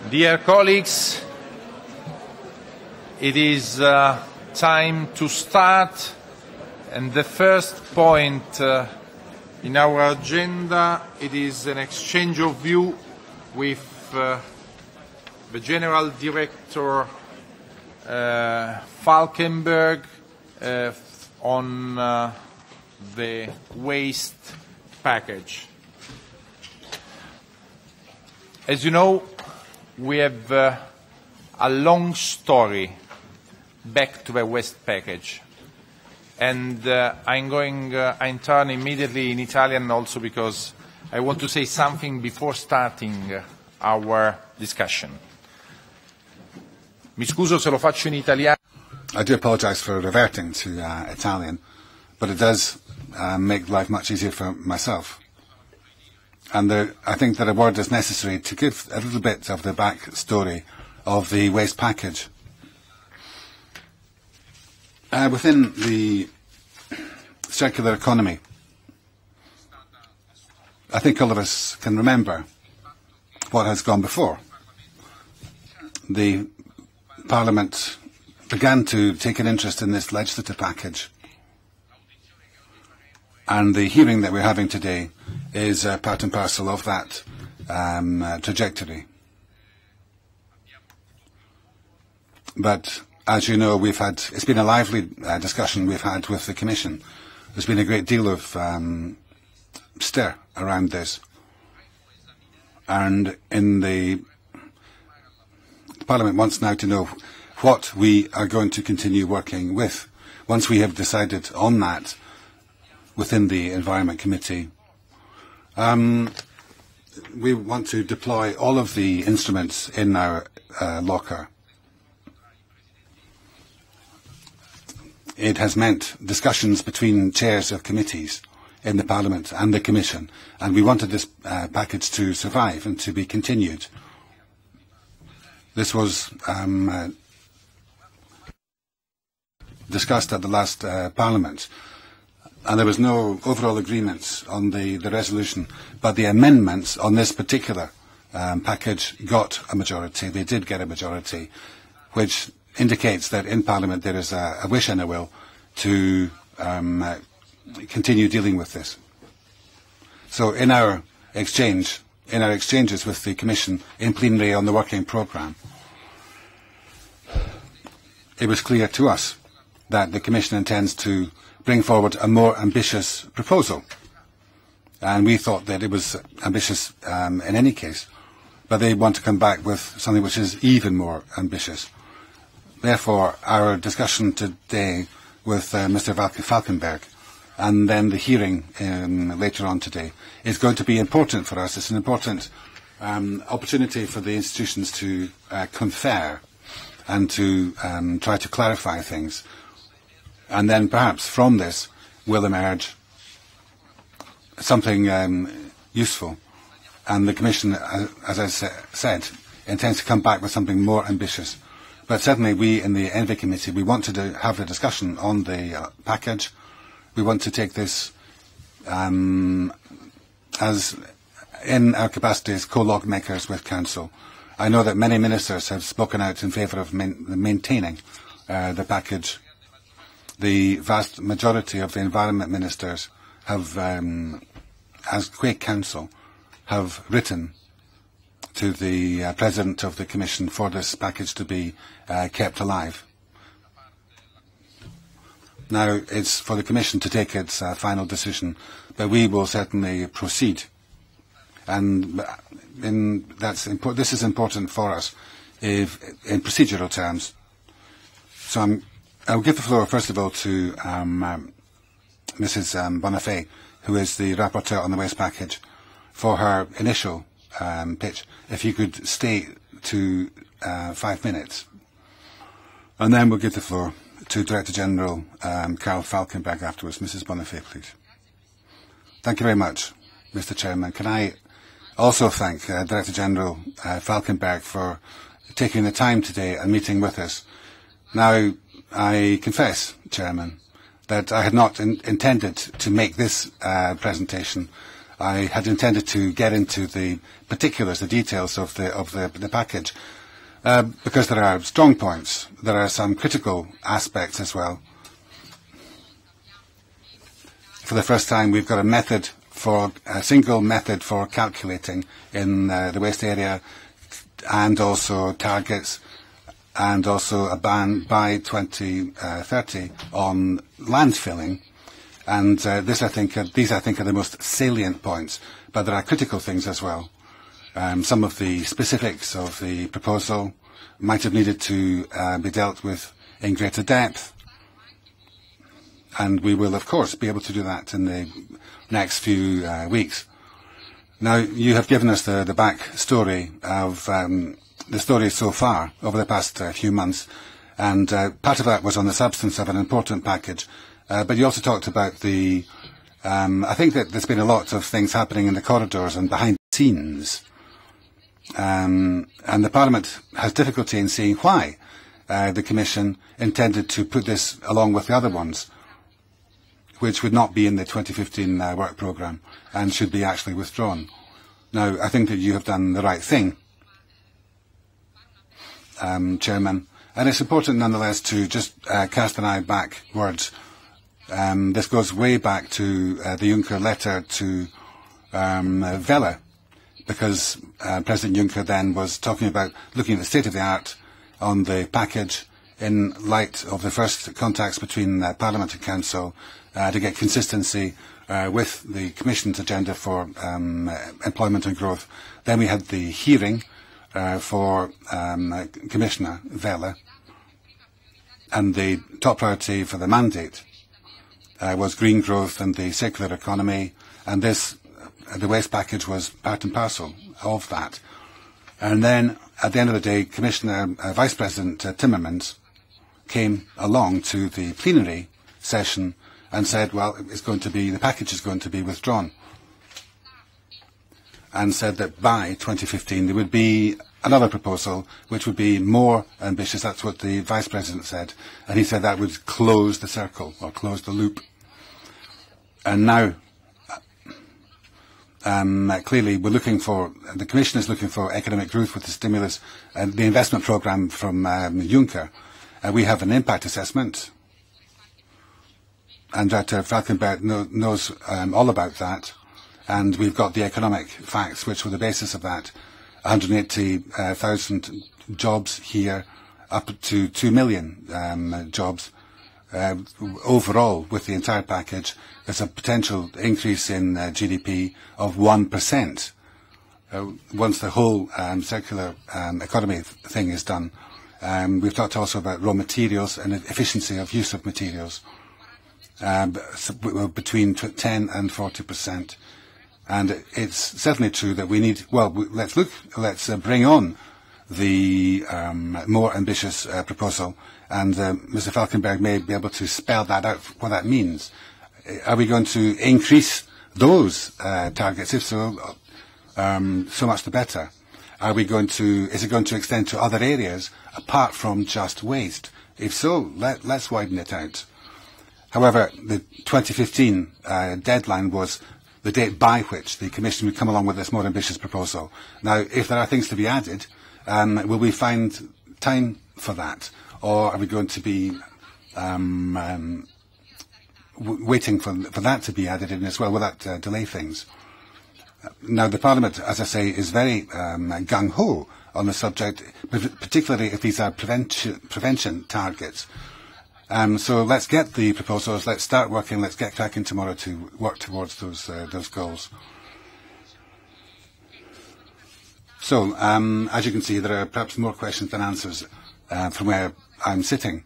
Dear colleagues, it is time to start, and the first point in our agenda, it is an exchange of view with the General Director Falkenberg on the waste package. As you know, we have a long story back to the waste package. And I'm turn immediately in Italian also because I want to say something before starting our discussion. Mi scuso se lo faccio in italiano. I do apologize for reverting to Italian, but it does make life much easier for myself. And I think that a word is necessary to give a little bit of the backstory of the waste package. Within the circular economy, I think all of us can remember what has gone before. The Parliament began to take an interest in this legislative package, and the hearing that we're having today is part and parcel of that trajectory. But as you know, it's been a lively discussion we've had with the Commission. There's been a great deal of stir around this. And the Parliament wants now to know what we are going to continue working with. Once we have decided on that within the Environment Committee, we want to deploy all of the instruments in our locker. It has meant discussions between chairs of committees in the Parliament and the Commission, and we wanted this package to survive and to be continued. This was discussed at the last Parliament, and there was no overall agreement on the resolution, but the amendments on this particular package got a majority. They did get a majority, which indicates that in Parliament there is a wish and a will to continue dealing with this. So in our exchanges with the Commission in plenary on the working programme, it was clear to us that the Commission intends to bring forward a more ambitious proposal. And we thought that it was ambitious in any case, but they want to come back with something which is even more ambitious. Therefore, our discussion today with Mr. Falkenberg and then the hearing later on today is going to be important for us. It's an important opportunity for the institutions to confer and to try to clarify things. And then perhaps from this will emerge something useful. And the Commission, as I said, intends to come back with something more ambitious. But certainly we in the ENVI Committee, we want to have a discussion on the package. We want to take this as in our capacity as co-log makers with Council. I know that many ministers have spoken out in favour of maintaining the package. The vast majority of the environment ministers have, as Quake Council, have written to the President of the Commission for this package to be kept alive. Now it's for the Commission to take its final decision, but we will certainly proceed. And this is important for us in procedural terms. So I'll give the floor first of all to Mrs. Bonafé, who is the rapporteur on the waste package, for her initial pitch. If you could stay to 5 minutes. And then we'll give the floor to Director General Karl Falkenberg afterwards. Mrs. Bonafé, please. Thank you very much, Mr. Chairman. Can I also thank Director General Falkenberg for taking the time today and meeting with us. Now, I confess, Chairman, that I had not intended to make this presentation. I had intended to get into the particulars, the details of the package, because there are strong points. There are some critical aspects as well. For the first time, we've got a single method for calculating in the waste area, and also targets, and also a ban by 2030 on landfilling. And these I think are the most salient points, but there are critical things as well. Some of the specifics of the proposal might have needed to be dealt with in greater depth, and we will, of course, be able to do that in the next few weeks. Now, you have given us the back story of the story so far over the past few months, and part of that was on the substance of an important package. But you also talked about I think that there's been a lot of things happening in the corridors and behind the scenes. And the Parliament has difficulty in seeing why the Commission intended to put this along with the other ones, which would not be in the 2015 work programme and should be actually withdrawn. Now, I think that you have done the right thing, Chairman, and it's important nonetheless to just cast an eye backwards. This goes way back to the Juncker letter to Vella, because President Juncker then was talking about looking at the state of the art on the package in light of the first contacts between Parliament and Council to get consistency with the Commission's agenda for employment and growth. Then we had the hearing for Commissioner Vella, and the top priority for the mandate was green growth and the circular economy, and the waste package was part and parcel of that. And then, at the end of the day, Vice President Timmermans came along to the plenary session and said, well, the package is going to be withdrawn, and said that by 2015 there would be another proposal which would be more ambitious. That's what the Vice President said, and he said that would close the circle, or close the loop. And now, clearly, the Commission is looking for economic growth with the stimulus and the investment programme from Juncker. We have an impact assessment, and Dr. Falkenberg knows all about that. And we've got the economic facts, which were the basis of that. 180,000 jobs here, up to 2 million jobs. Overall, with the entire package, there's a potential increase in GDP of 1% once the whole circular economy thing is done. We've talked also about raw materials and efficiency of use of materials, between 10 and 40%. And it's certainly true that we need, let's bring on the more ambitious proposal, and Mr. Falkenberg may be able to spell that out, what that means. Are we going to increase those targets? If so, so much the better. Is it going to extend to other areas apart from just waste? If so, let's widen it out. However, the 2015 deadline was the date by which the Commission would come along with this more ambitious proposal. Now, if there are things to be added, will we find time for that? Or are we going to be waiting for that to be added in as well? Will that delay things? Now, the Parliament, as I say, is very gung-ho on the subject, particularly if these are prevention targets. So let's get the proposals, let's start working, let's get cracking tomorrow to work towards those goals. So, as you can see, there are perhaps more questions than answers from where I'm sitting.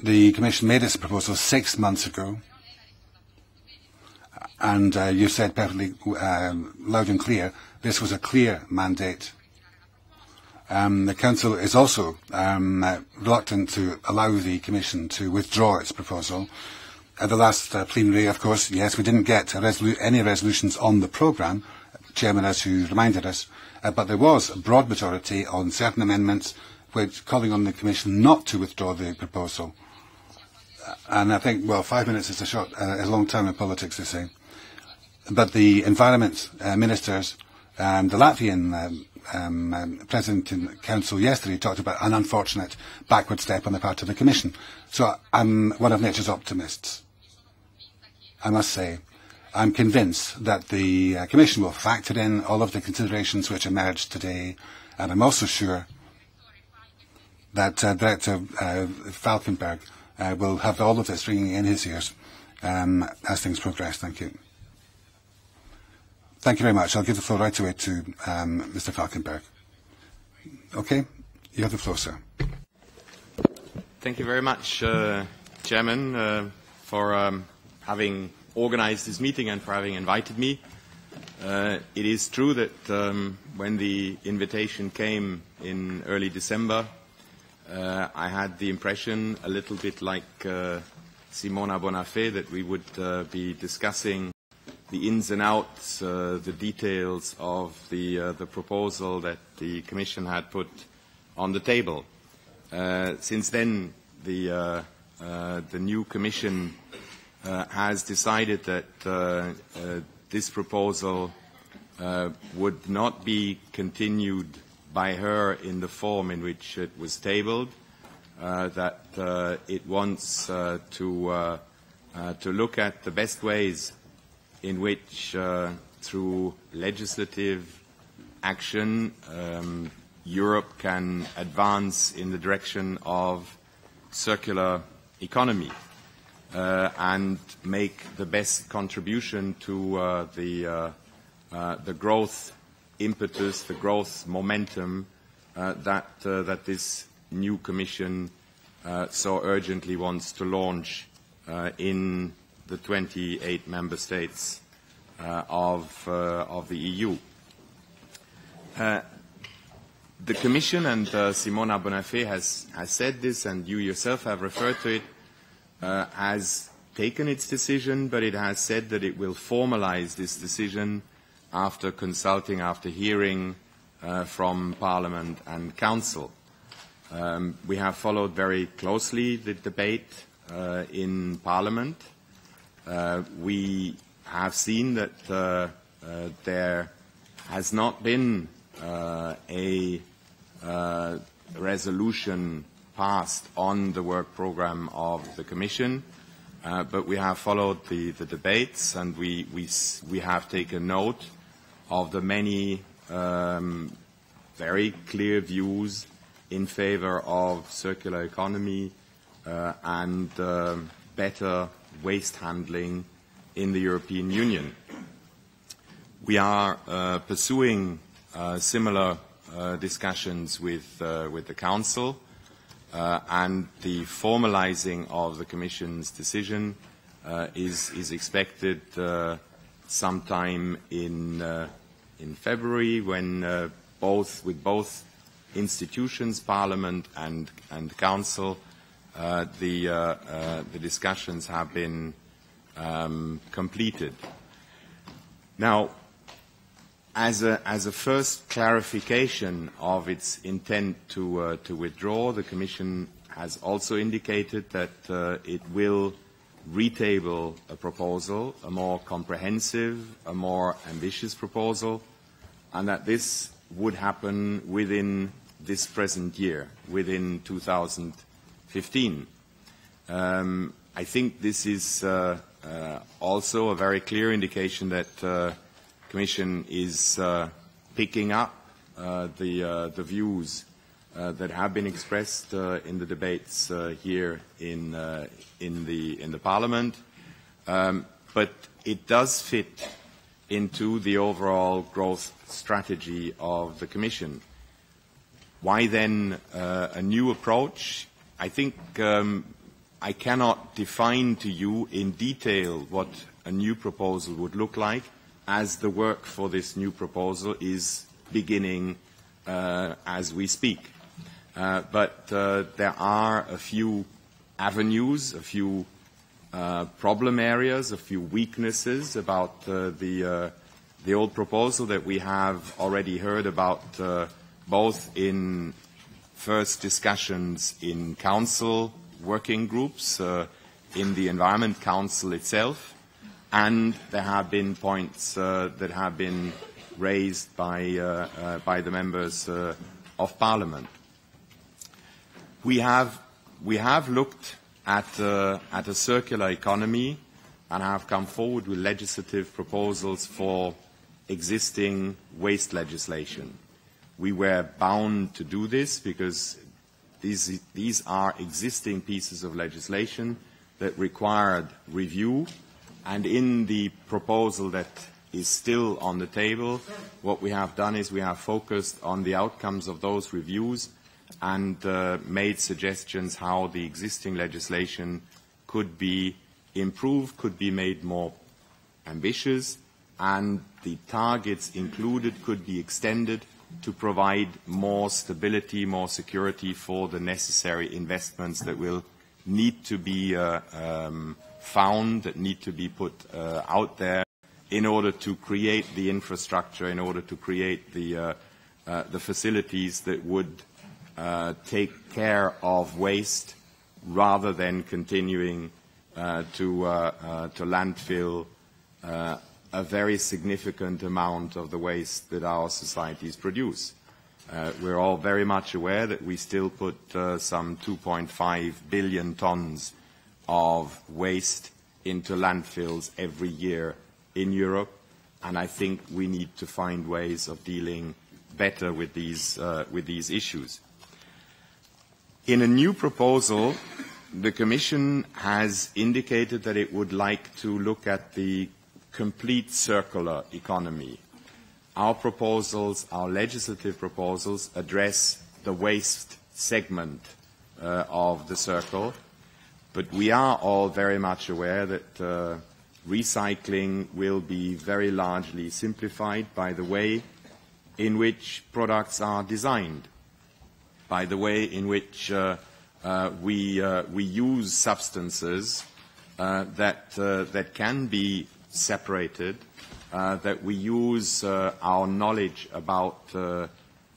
The Commission made its proposal 6 months ago, and you said perfectly loud and clear, this was a clear mandate. The Council is also reluctant to allow the Commission to withdraw its proposal. At the last plenary, of course, yes, we didn't get any resolutions on the programme, Chairman, as you reminded us, but there was a broad majority on certain amendments calling on the Commission not to withdraw the proposal. and I think, well, 5 minutes is a long time in politics, they say. But the environment ministers, the Latvian President in the Council yesterday talked about an unfortunate backward step on the part of the Commission. So I'm one of nature's optimists. I must say, I'm convinced that the Commission will factor in all of the considerations which emerged today, and I'm also sure that Director Falkenberg will have all of this ringing in his ears as things progress. Thank you. Thank you very much. I'll give the floor right away to Mr. Falkenberg. Okay, you have the floor, sir. Thank you very much, Chairman, for having organized this meeting and for having invited me. It is true that when the invitation came in early December, I had the impression, a little bit like Simona Bonafè, that we would be discussing the ins and outs, the details of the proposal that the Commission had put on the table. Since then, the new Commission has decided that this proposal would not be continued by her in the form in which it was tabled, that it wants to look at the best ways in which, through legislative action, Europe can advance in the direction of circular economy and make the best contribution to the growth impetus, the growth momentum that this new Commission so urgently wants to launch in the 28 member states of the EU. The Commission, and Simona Bonafè has said this, and you yourself have referred to it, has taken its decision, but it has said that it will formalize this decision after consulting, after hearing from Parliament and Council. We have followed very closely the debate in Parliament. We have seen that there has not been a resolution passed on the work programme of the Commission, but we have followed the debates, and we have taken note of the many very clear views in favour of circular economy and better waste handling in the European Union. We are pursuing similar discussions with the Council, and the formalising of the Commission's decision is expected sometime in February, when with both institutions, Parliament and Council, the discussions have been completed. Now, as a first clarification of its intent to withdraw, the Commission has also indicated that it will retable a proposal, a more comprehensive, a more ambitious proposal, and that this would happen within this present year, within 2015. I think this is also a very clear indication that the Commission is picking up the views that have been expressed in the debates here in the Parliament, but it does fit into the overall growth strategy of the Commission. Why then a new approach? I think I cannot define to you in detail what a new proposal would look like, as the work for this new proposal is beginning as we speak. But there are a few avenues, a few problem areas, a few weaknesses about the old proposal that we have already heard about both in first discussions in Council working groups in the Environment Council itself, and there have been points that have been raised by the members of Parliament. We have looked at a circular economy and have come forward with legislative proposals for existing waste legislation. We were bound to do this because these are existing pieces of legislation that required review, and in the proposal that is still on the table, what we have done is we have focused on the outcomes of those reviews and made suggestions how the existing legislation could be improved, could be made more ambitious, and the targets included could be extended to provide more stability, more security for the necessary investments that will need to be found, that need to be put out there in order to create the infrastructure, in order to create the facilities that would take care of waste rather than continuing to landfill a very significant amount of the waste that our societies produce. We're all very much aware that we still put some 2.5 billion tons of waste into landfills every year in Europe, and I think we need to find ways of dealing better with these issues. In a new proposal, the Commission has indicated that it would like to look at the complete circular economy. Our proposals, our legislative proposals, address the waste segment of the circle, but we are all very much aware that recycling will be very largely simplified by the way in which products are designed, by the way in which we use substances that can be separated, that we use our knowledge about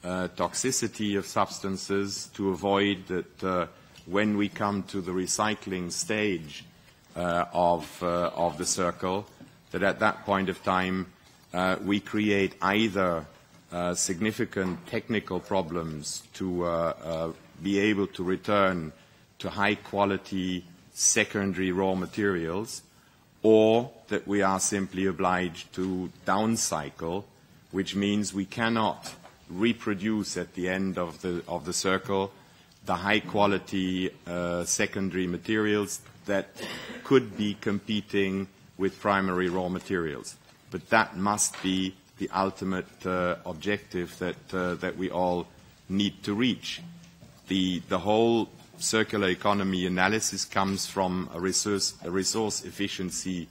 toxicity of substances to avoid that when we come to the recycling stage of the circle, that at that point of time we create either significant technical problems to be able to return to high-quality secondary raw materials, or that we are simply obliged to downcycle, which means we cannot reproduce at the end of the circle the high-quality secondary materials that could be competing with primary raw materials. But that must be the ultimate objective that we all need to reach. The whole circular economy analysis comes from a resource efficiency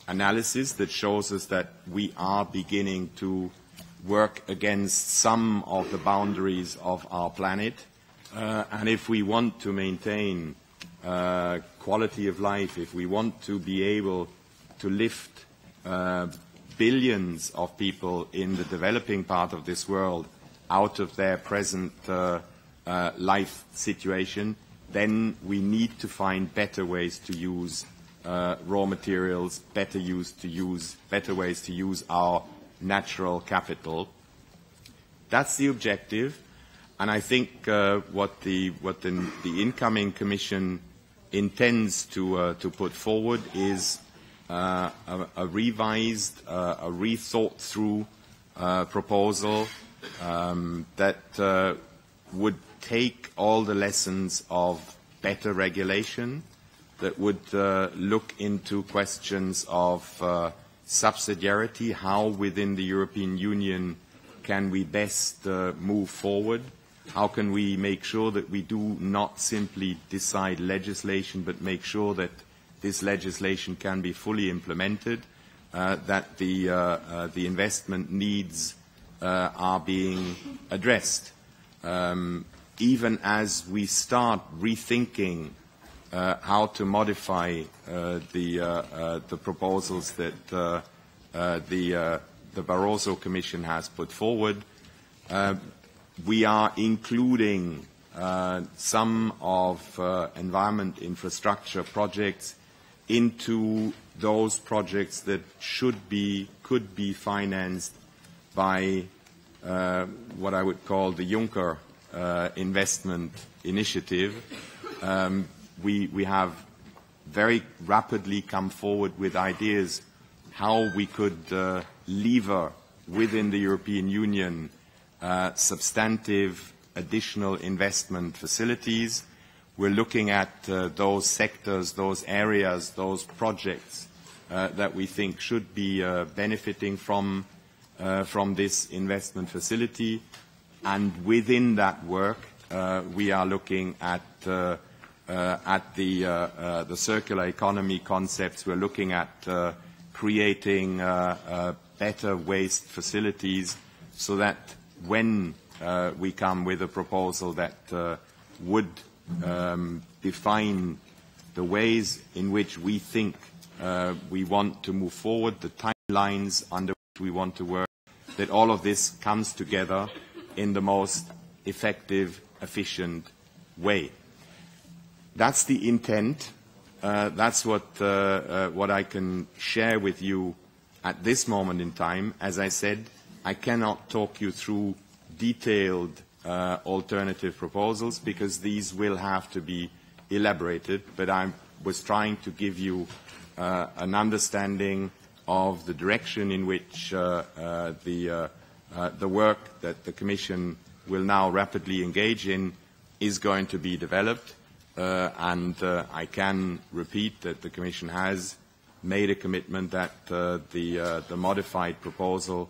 analysis that shows us that we are beginning to work against some of the boundaries of our planet. And if we want to maintain quality of life, if we want to be able to lift billions of people in the developing part of this world out of their present life situation, then we need to find better ways to use raw materials, better ways to use our natural capital. That's the objective, and I think what the incoming Commission intends to put forward is a revised, a rethought through proposal that would take all the lessons of better regulation, that would look into questions of subsidiarity, how within the European Union can we best move forward, how can we make sure that we do not simply decide legislation but make sure that this legislation can be fully implemented, that the investment needs are being addressed. Even as we start rethinking how to modify the proposals that the Barroso Commission has put forward, we are including some of environment infrastructure projects into those projects that could be financed by what I would call the Juncker investment initiative. We have very rapidly come forward with ideas how we could lever within the European Union substantive additional investment facilities. We're looking at those sectors, those areas, those projects that we think should be benefiting from this investment facility. And within that work, we are looking at the circular economy concepts. We're looking at creating better waste facilities so that when we come with a proposal that would define the ways in which we think we want to move forward, the timelines under which we want to work, that all of this comes together in the most effective, efficient way. That's the intent. That's what I can share with you at this moment in time. As I said, I cannot talk you through detailed alternative proposals because these will have to be elaborated, but I was trying to give you an understanding of the direction in which the work that the Commission will now rapidly engage in is going to be developed. And I can repeat that the Commission has made a commitment that the modified proposal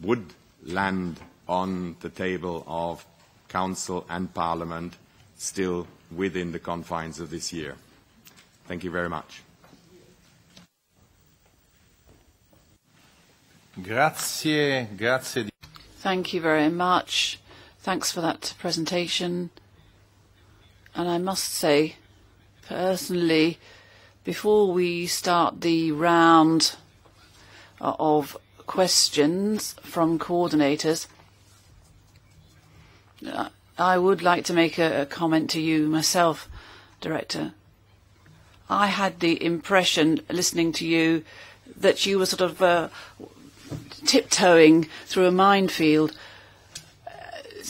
would land on the table of Council and Parliament still within the confines of this year. Thank you very much. Grazie, grazie. Thank you very much. Thanks for that presentation. And I must say, personally, before we start the round of questions from coordinators, I would like to make a comment to you myself, Director. I had the impression, listening to you, that you were sort of tiptoeing through a minefield.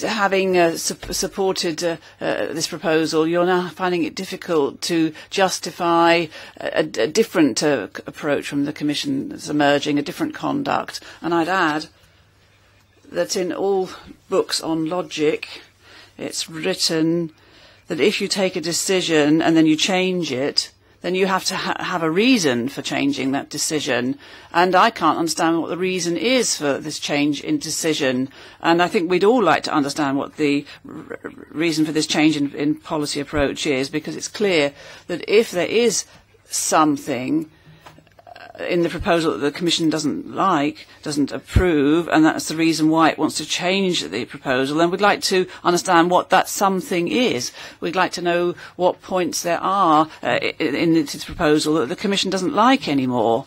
Having supported this proposal, you're now finding it difficult to justify a different approach from the Commission that's emerging, a different conduct. And I'd add that in all books on logic, it's written that if you take a decision and then you change it, then you have to have a reason for changing that decision. And I can't understand what the reason is for this change in decision. And I think we'd all like to understand what the reason for this change in policy approach is, because it's clear that if there is something in the proposal that the Commission doesn't approve, and that's the reason why it wants to change the proposal, then we'd like to understand what that something is. We'd like to know what points there are in its proposal that the Commission doesn't like anymore.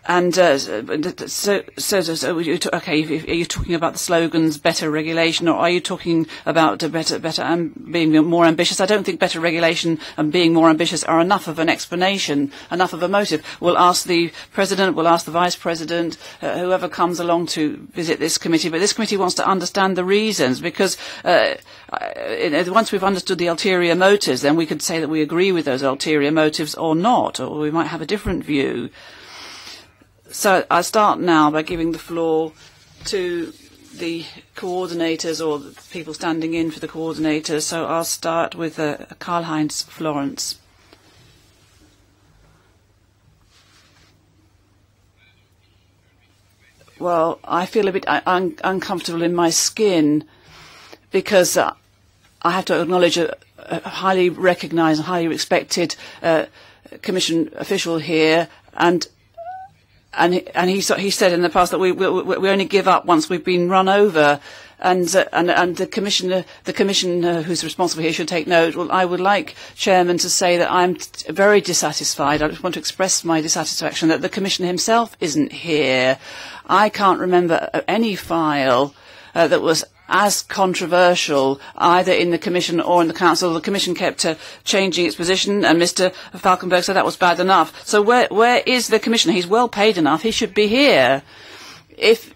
And okay, are you talking about the slogans "better regulation," or are you talking about being more ambitious? I don't think better regulation and being more ambitious are enough of an explanation, enough of a motive. We'll ask the President, we'll ask the Vice President, whoever comes along to visit this committee. But this committee wants to understand the reasons, because once we've understood the ulterior motives, then we could say that we agree with those ulterior motives or not, or we might have a different view. So I'll start now by giving the floor to the coordinators, or the people standing in for the coordinators. So I'll start with Karl-Heinz Florenz. Well, I feel a bit uncomfortable in my skin because I have to acknowledge a highly recognised and highly respected Commission official here, and he said in the past that we only give up once we've been run over, and the commissioner who's responsible here should take note. Well, I would like, Chairman, to say that I'm very dissatisfied. I just want to express my dissatisfaction that the Commissioner himself isn't here. I can't remember any file that was as controversial either in the Commission or in the Council. The Commission kept changing its position, and Mr. Falkenberg said that was bad enough. So where is the Commissioner? He's well paid enough. He should be here. If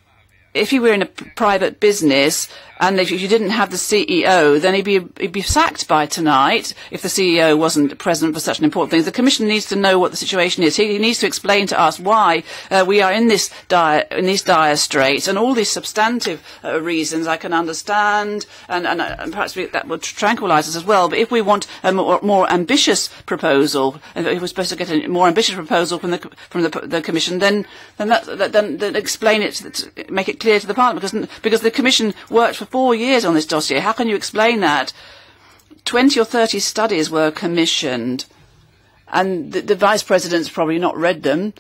he were in a private business and if you didn't have the CEO, then he'd be sacked by tonight if the CEO wasn't present for such an important thing. The Commission needs to know what the situation is. He needs to explain to us why we are in these dire straits, and all these substantive reasons I can understand, and perhaps that would tranquilise us as well. But if we want a more ambitious proposal, if we're supposed to get a more ambitious proposal from the Commission, then explain it, make it clear to the Parliament, because the Commission worked for 4 years on this dossier. How can you explain that? 20 or 30 studies were commissioned, and the Vice President's probably not read them.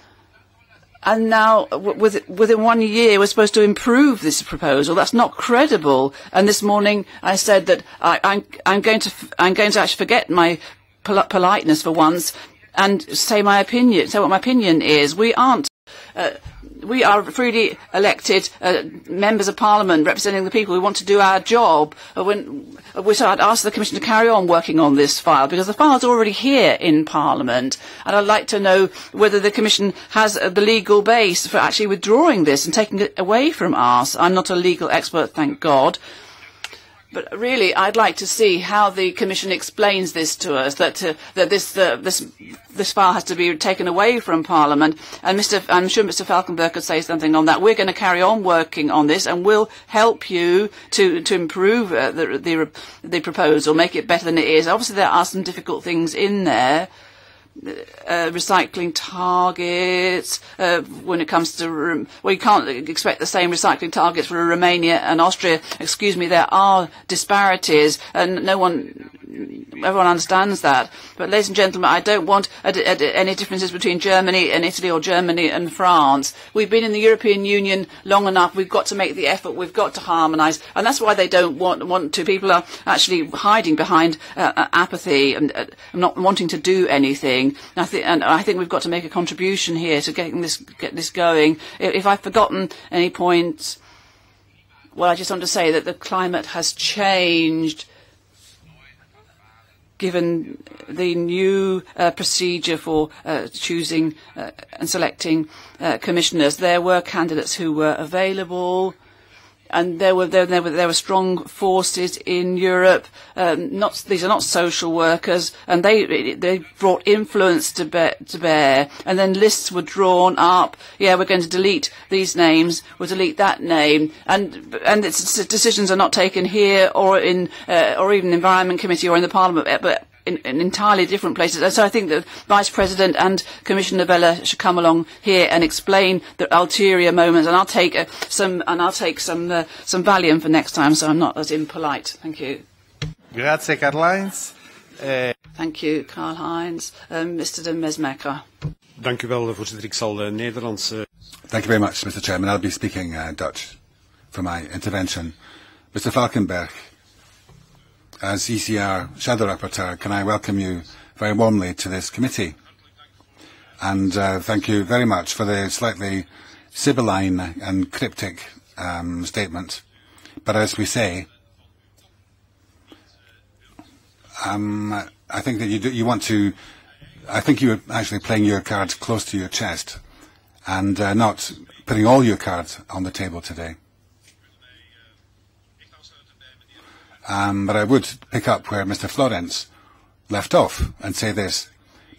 And now, within 1 year, we're supposed to improve this proposal. That's not credible. And this morning, I said that I'm going to actually forget my politeness for once and say my opinion. Say what my opinion is. We are freely elected members of Parliament representing the people. We want to do our job. So I'd ask the Commission to carry on working on this file, because the file's already here in Parliament. And I'd like to know whether the Commission has the legal base for actually withdrawing this and taking it away from us. I'm not a legal expert, thank God. But really, I'd like to see how the Commission explains this to us, that this file has to be taken away from Parliament. And I'm sure Mr. Falkenberg could say something on that. We're going to carry on working on this, and we'll help you to improve the proposal, make it better than it is. Obviously, there are some difficult things in there. Recycling targets, when it comes to, you can't expect the same recycling targets for Romania and Austria. Excuse me, there are disparities, and everyone understands that. But ladies and gentlemen, I don't want any differences between Germany and Italy or Germany and France. We've been in the European Union long enough. We've got to make the effort. We've got to harmonise, and that's why they don't want to. People are actually hiding behind apathy and not wanting to do anything. And I think we've got to make a contribution here to get this going. If I've forgotten any points, well, I just want to say that the climate has changed. Given the new procedure for choosing and selecting commissioners, there were candidates who were available, and there were strong forces in Europe. These are not social workers, and they brought influence to bear. And then lists were drawn up. Yeah, we're going to delete these names. We'll delete that name. And decisions are not taken here or in or even the Environment Committee or in the Parliament, but in entirely different places. And so I think the Vice President and Commissioner Vella should come along here and explain the ulterior moments, and I'll take some Valium for next time, so I'm not as impolite. Thank you. Grazie, Karl-Heinz. Thank you, Karl-Heinz. Mr. de Mesmaeker. Dank u wel, voorzitter. Ik zal Nederlands... Thank you very much, Mr. Chairman. I'll be speaking Dutch for my intervention. Mr. Falkenberg, as ECR Shadow Rapporteur, can I welcome you very warmly to this committee. And thank you very much for the slightly sibylline and cryptic statement. But as we say, I think that you want to... I think you're actually playing your cards close to your chest and not putting all your cards on the table today. But I would pick up where Mr. Florenz left off and say this.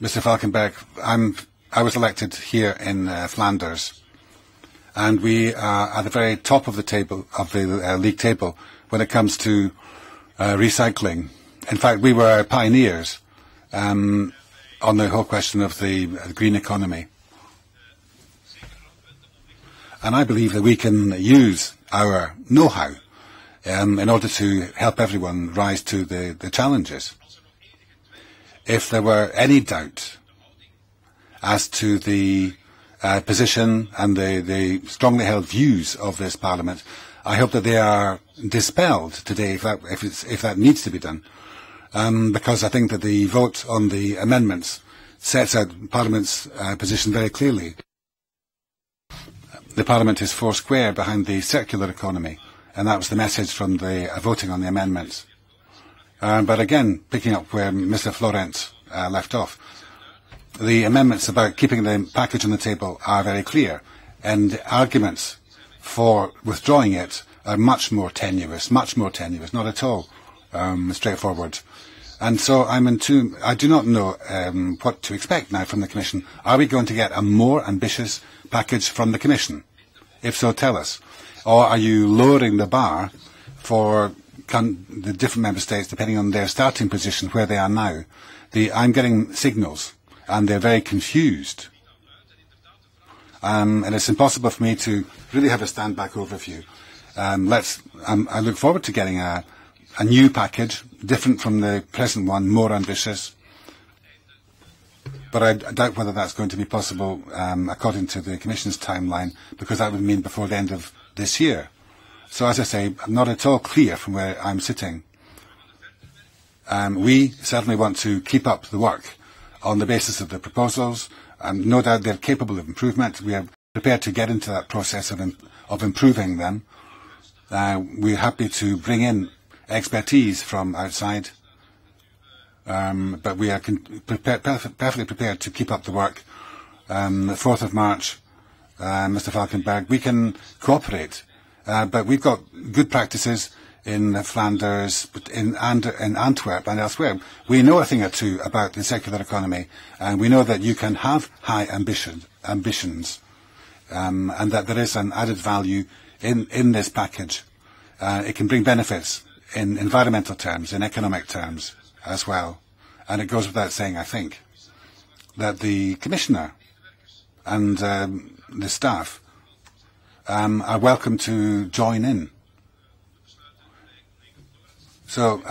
Mr. Falkenberg, I was elected here in Flanders, and we are at the very top of the table, of the league table, when it comes to recycling. In fact, we were pioneers on the whole question of the green economy. And I believe that we can use our know-how in order to help everyone rise to the challenges. If there were any doubt as to the position and the strongly held views of this Parliament, I hope that they are dispelled today, if that needs to be done, because I think that the vote on the amendments sets out Parliament's position very clearly. The Parliament is foursquare behind the circular economy and that was the message from the voting on the amendments. But again, picking up where Mr. Florence left off, the amendments about keeping the package on the table are very clear, and arguments for withdrawing it are much more tenuous, not at all straightforward. And so I do not know what to expect now from the Commission. Are we going to get a more ambitious package from the Commission? If so, tell us. Or are you lowering the bar for the different member states, depending on their starting position, where they are now? I'm getting signals, and they're very confused. And it's impossible for me to really have a stand-back overview. I look forward to getting a new package, different from the present one, more ambitious. But I doubt whether that's going to be possible according to the Commission's timeline, because that would mean before the end of this year. So, as I say, I'm not at all clear from where I'm sitting. We certainly want to keep up the work on the basis of the proposals. No doubt they're capable of improvement. We are prepared to get into that process of improving them. We're happy to bring in expertise from outside, but we are perfectly prepared to keep up the work. The 4th of March, Mr. Falkenberg, we can cooperate, but we've got good practices in Flanders, in Antwerp and elsewhere. We know a thing or two about the circular economy, and we know that you can have high ambitions, and that there is an added value in this package. It can bring benefits in environmental terms, in economic terms as well. And it goes without saying, I think, that the Commissioner and the staff are welcome to join in. So,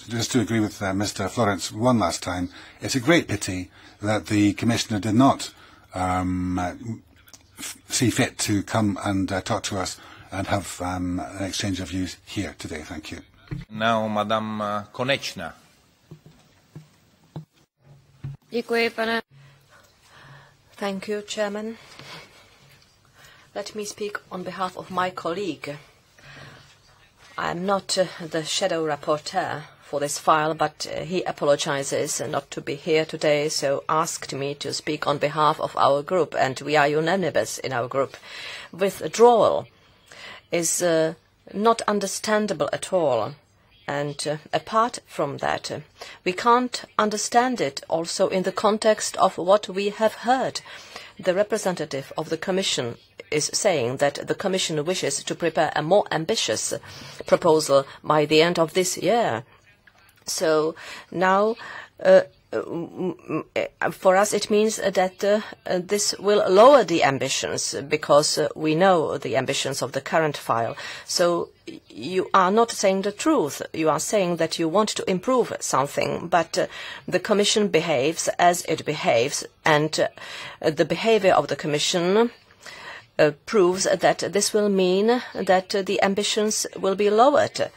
just to agree with Mr. Florence one last time, it's a great pity that the Commissioner did not see fit to come and talk to us and have an exchange of views here today. Thank you. Now, Madame Konečná. Děkuji, pane. Thank you, Chairman. Let me speak on behalf of my colleague. I am not the shadow rapporteur for this file, but he apologizes not to be here today, so asked me to speak on behalf of our group, and we are unanimous in our group. Withdrawal is not understandable at all. And apart from that, we can't understand it also in the context of what we have heard. The representative of the Commission is saying that the Commission wishes to prepare a more ambitious proposal by the end of this year. So now, for us, it means that this will lower the ambitions, because we know the ambitions of the current file. So you are not saying the truth. You are saying that you want to improve something, but the Commission behaves as it behaves, and the behavior of the Commission proves that this will mean that the ambitions will be lowered.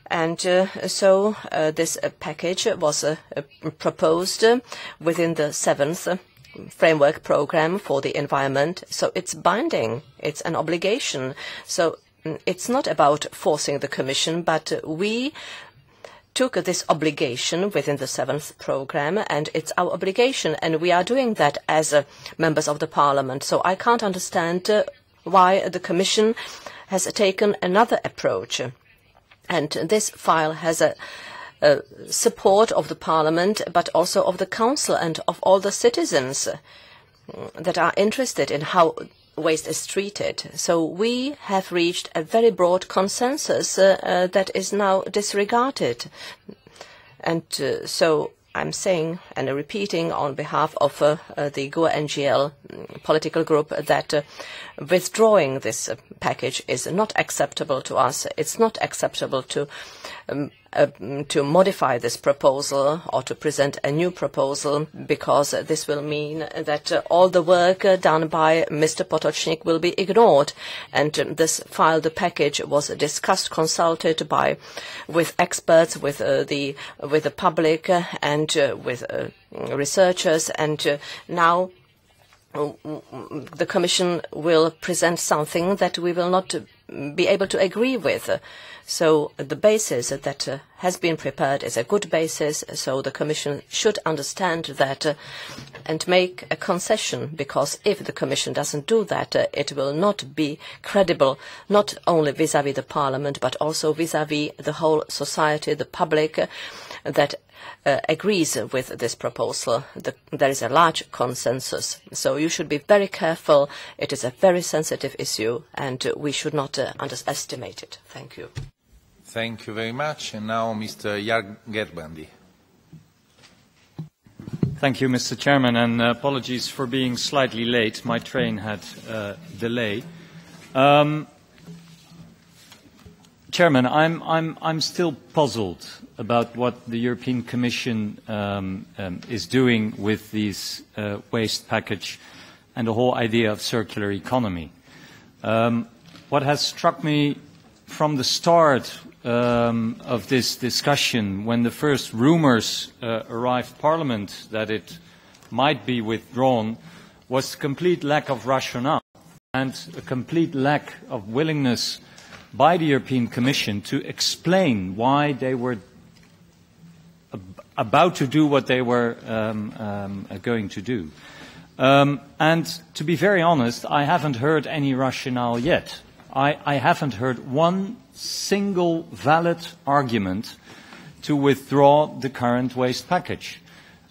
And so this package was proposed within the 7th framework program for the environment. So it's binding. It's an obligation. So it's not about forcing the Commission, but we took this obligation within the 7th program, and it's our obligation, and we are doing that as members of the Parliament. So I can't understand why the Commission has taken another approach. And this file has a support of the Parliament, but also of the Council and of all the citizens that are interested in how waste is treated. So we have reached a very broad consensus that is now disregarded. And so I'm saying and repeating on behalf of the GUE-NGL political group that withdrawing this package is not acceptable to us. It's not acceptable to modify this proposal or to present a new proposal, because this will mean that all the work done by Mr. Potočnik will be ignored. And this file, the package, was discussed, consulted with experts, with the public, and with researchers, and now the Commission will present something that we will not be able to agree with. So the basis that has been prepared is a good basis, so the Commission should understand that and make a concession, because if the Commission doesn't do that, it will not be credible, not only vis-à-vis the Parliament, but also vis-à-vis the whole society, the public, that agrees with this proposal. There is a large consensus. So you should be very careful. It is a very sensitive issue, and we should not underestimate it. Thank you. Thank you very much. And now Mr. Jörg Gerbrandy. Thank you, Mr. Chairman, and apologies for being slightly late. My train had delay. Chairman, I'm still puzzled about what the European Commission is doing with this waste package and the whole idea of circular economy. What has struck me from the start of this discussion, when the first rumors arrived Parliament that it might be withdrawn, was the complete lack of rationale and a complete lack of willingness by the European Commission to explain why they were about to do what they were going to do. And to be very honest, I haven't heard any rationale yet. I haven't heard one single valid argument to withdraw the current waste package.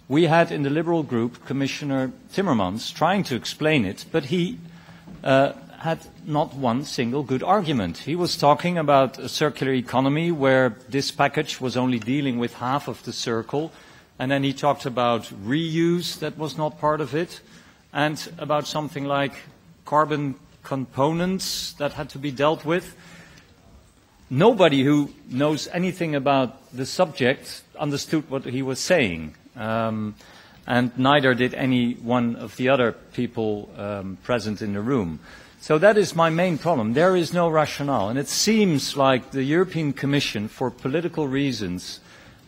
We had in the Liberal group Commissioner Timmermans trying to explain it, but he had not one single good argument. He was talking about a circular economy where this package was only dealing with half of the circle, and then he talked about reuse that was not part of it, and about something like carbon components that had to be dealt with. Nobody who knows anything about the subject understood what he was saying, and neither did any one of the other people present in the room. So that is my main problem. There is no rationale. And it seems like the European Commission, for political reasons,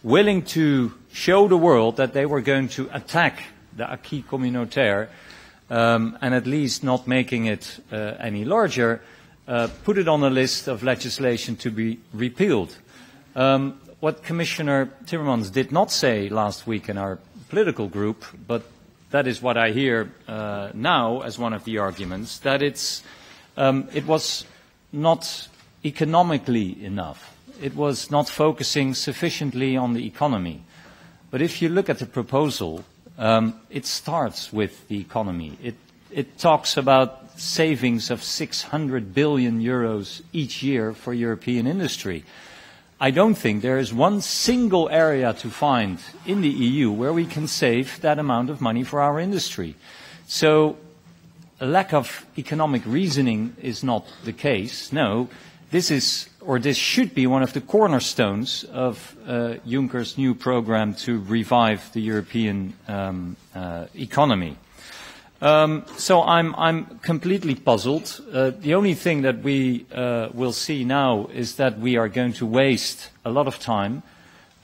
willing to show the world that they were going to attack the acquis communautaire, and at least not making it any larger, put it on a list of legislation to be repealed. What Commissioner Timmermans did not say last week in our political group, but that is what I hear now as one of the arguments, that it was not economically enough. It was not focusing sufficiently on the economy. But if you look at the proposal, it starts with the economy. It talks about savings of 600 billion euros each year for European industry. I don't think there is one single area to find in the EU where we can save that amount of money for our industry. So a lack of economic reasoning is not the case. No, this should be one of the cornerstones of Juncker's new program to revive the European economy. So I'm completely puzzled. The only thing that we will see now is that we are going to waste a lot of time,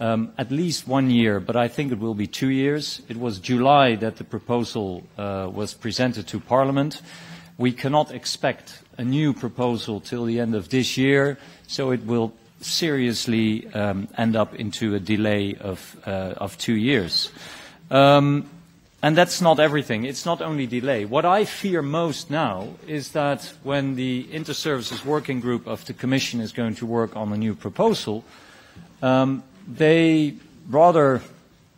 at least 1 year, but I think it will be 2 years. It was July that the proposal was presented to Parliament. We cannot expect a new proposal till the end of this year, so it will seriously end up into a delay of 2 years. And that's not everything. It's not only delay. What I fear most now is that when the Inter-Services Working Group of the Commission is going to work on a new proposal, they rather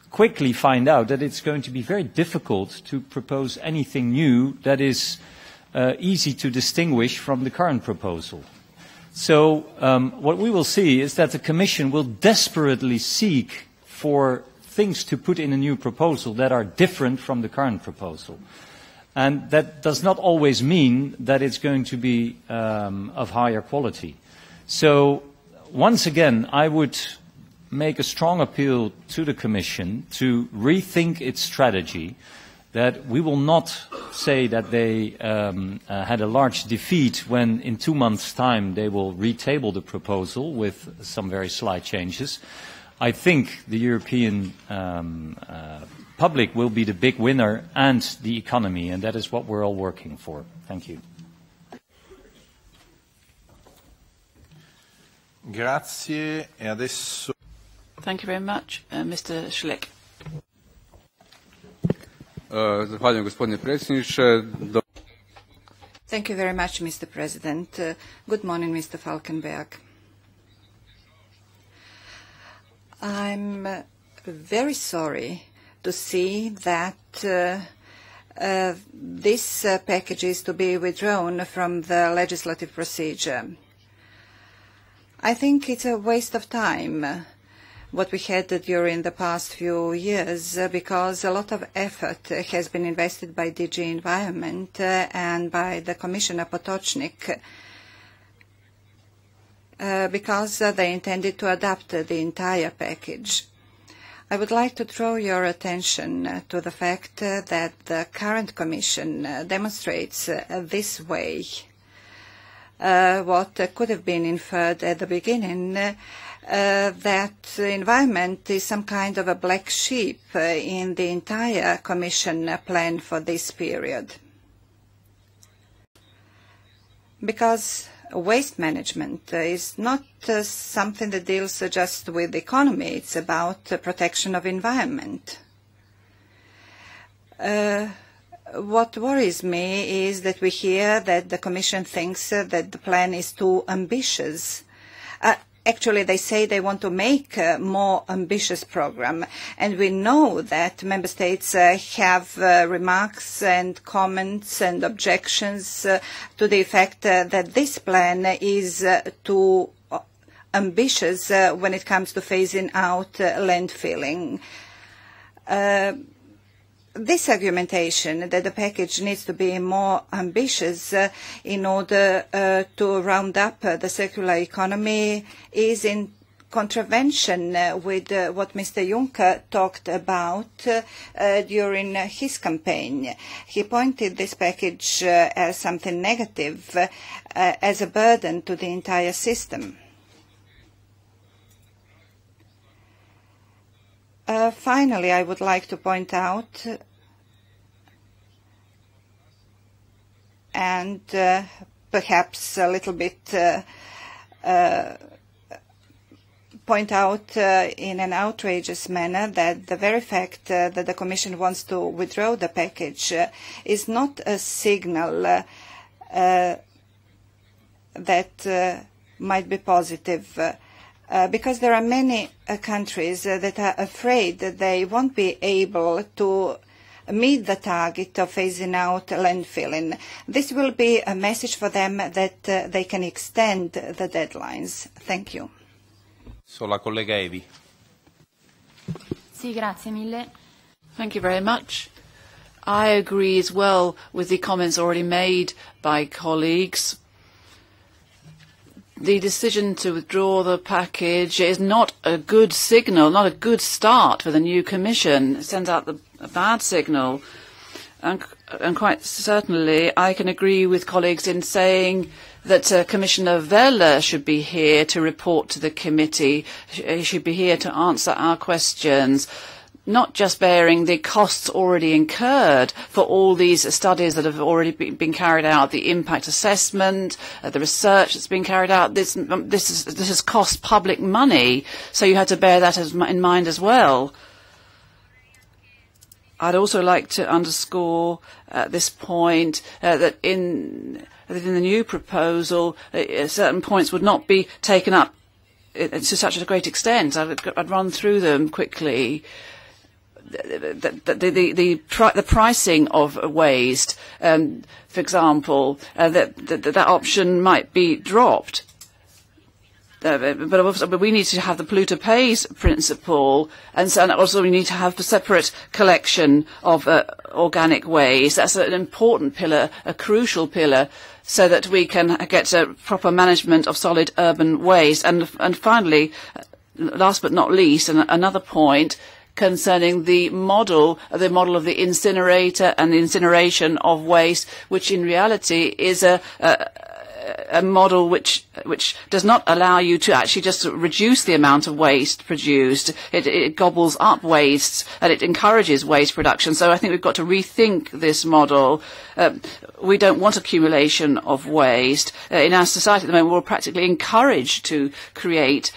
quickly find out that it's going to be very difficult to propose anything new that is easy to distinguish from the current proposal. So what we will see is that the Commission will desperately seek for things to put in a new proposal that are different from the current proposal. And that does not always mean that it's going to be of higher quality. So once again, I would make a strong appeal to the Commission to rethink its strategy, that we will not say that they had a large defeat when in 2 months' time they will retable the proposal with some very slight changes. I think the European public will be the big winner and the economy, and that is what we're all working for. Thank you. Grazie. E adesso... Thank you very much. Mr. Schlick. Zahvaljujem, gospodine predsjedniče. Thank you very much, Mr. President. Good morning, Mr. Falkenberg. I'm very sorry to see that this package is to be withdrawn from the legislative procedure. I think it's a waste of time, what we had during the past few years, because a lot of effort has been invested by DG Environment and by the Commissioner Potočnik, because they intended to adopt the entire package. I would like to draw your attention to the fact that the current Commission demonstrates this way what could have been inferred at the beginning, that environment is some kind of a black sheep in the entire Commission plan for this period. Because waste management is not something that deals just with the economy, it's about protection of environment. What worries me is that we hear that the Commission thinks that the plan is too ambitious. Actually, they say they want to make a more ambitious program, and we know that Member States have remarks and comments and objections to the effect that this plan is too ambitious when it comes to phasing out landfilling. This argumentation that the package needs to be more ambitious in order to round up the circular economy is in contravention with what Mr. Juncker talked about during his campaign. He pointed this package as something negative, as a burden to the entire system. Finally, I would like to point out and perhaps a little bit point out in an outrageous manner that the very fact that the Commission wants to withdraw the package is not a signal that might be positive. Because there are many countries that are afraid that they won't be able to meet the target of phasing out landfilling. This will be a message for them that they can extend the deadlines. Thank you. So, la collega Evi. Sì, grazie mille. Thank you very much. I agree as well with the comments already made by colleagues. The decision to withdraw the package is not a good signal, not a good start for the new Commission. It sends out a bad signal. And quite certainly I can agree with colleagues in saying that Commissioner Vella should be here to report to the committee. He should be here to answer our questions, not just bearing the costs already incurred for all these studies that have already been carried out, the impact assessment, the research that's been carried out. This has cost public money, so you had to bear that in mind as well. I'd also like to underscore at this point that in the new proposal, certain points would not be taken up to such a great extent. I'd run through them quickly. The pricing of waste, for example, that option might be dropped. But we need to have the polluter pays principle, and also we need to have a separate collection of organic waste. That's an important pillar, a crucial pillar, so that we can get a proper management of solid urban waste. And finally, last but not least, another point concerning the model of the incinerator and the incineration of waste, which in reality is a model which does not allow you to actually just reduce the amount of waste produced. It gobbles up wastes and it encourages waste production. So I think we've got to rethink this model. We don't want accumulation of waste. In our society at the moment, we're practically encouraged to create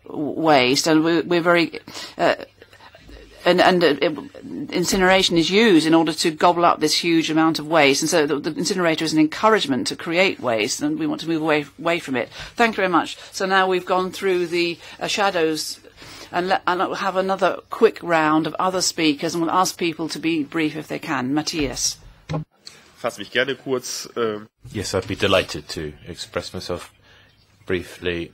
waste, and we're very... incineration is used in order to gobble up this huge amount of waste, and so the incinerator is an encouragement to create waste, and we want to move away from it. Thank you very much. So now we've gone through the shadows, and we'll have another quick round of other speakers, and we'll ask people to be brief if they can. Matthias. Fass mich gerne kurz. Yes, I'd be delighted to express myself briefly.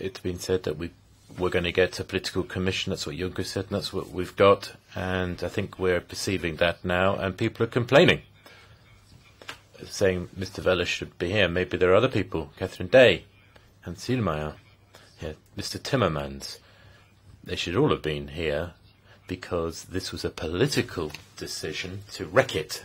It's been said that we're going to get a political commission. That's what Juncker said, and that's what we've got. And I think we're perceiving that now, and people are complaining, saying Mr. Vella should be here. Maybe there are other people, Catherine Day, Hans Sielmeyer, Mr. Timmermans. They should all have been here because this was a political decision to wreck it.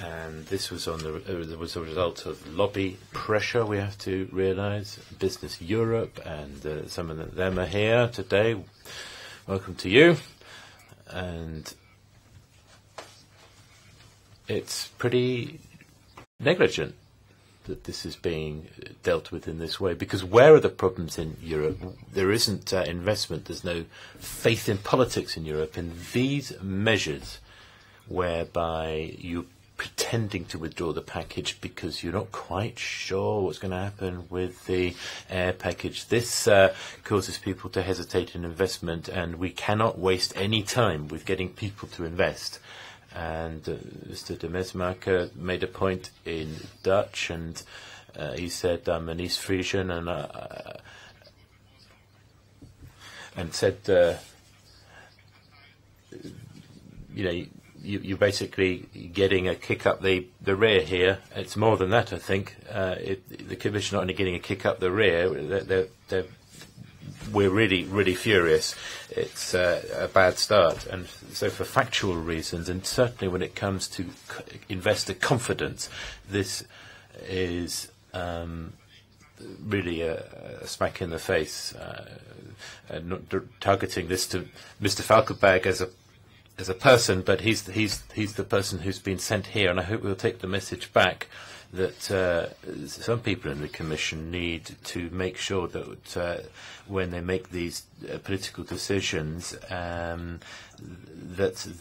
And this was was a result of lobby pressure, we have to realise. Business Europe, and some of them are here today. Welcome to you. And it's pretty negligent that this is being dealt with in this way, because where are the problems in Europe? There isn't investment, there's no faith in politics in Europe, and these measures whereby you pretending to withdraw the package because you're not quite sure what's going to happen with the air package. This causes people to hesitate in investment, and we cannot waste any time with getting people to invest. And Mr. de Mesmaeker made a point in Dutch, and he said, I'm an East Frisian, and said, you're basically getting a kick up the rear here. It's more than that, I think. The Commission not only getting a kick up the rear, we're really, really furious. It's a bad start. And so for factual reasons, and certainly when it comes to investor confidence, this is really a smack in the face. Not targeting this to Mr. Falkenberg as a person, but he's the person who's been sent here, and I hope we'll take the message back that some people in the Commission need to make sure that when they make these political decisions, that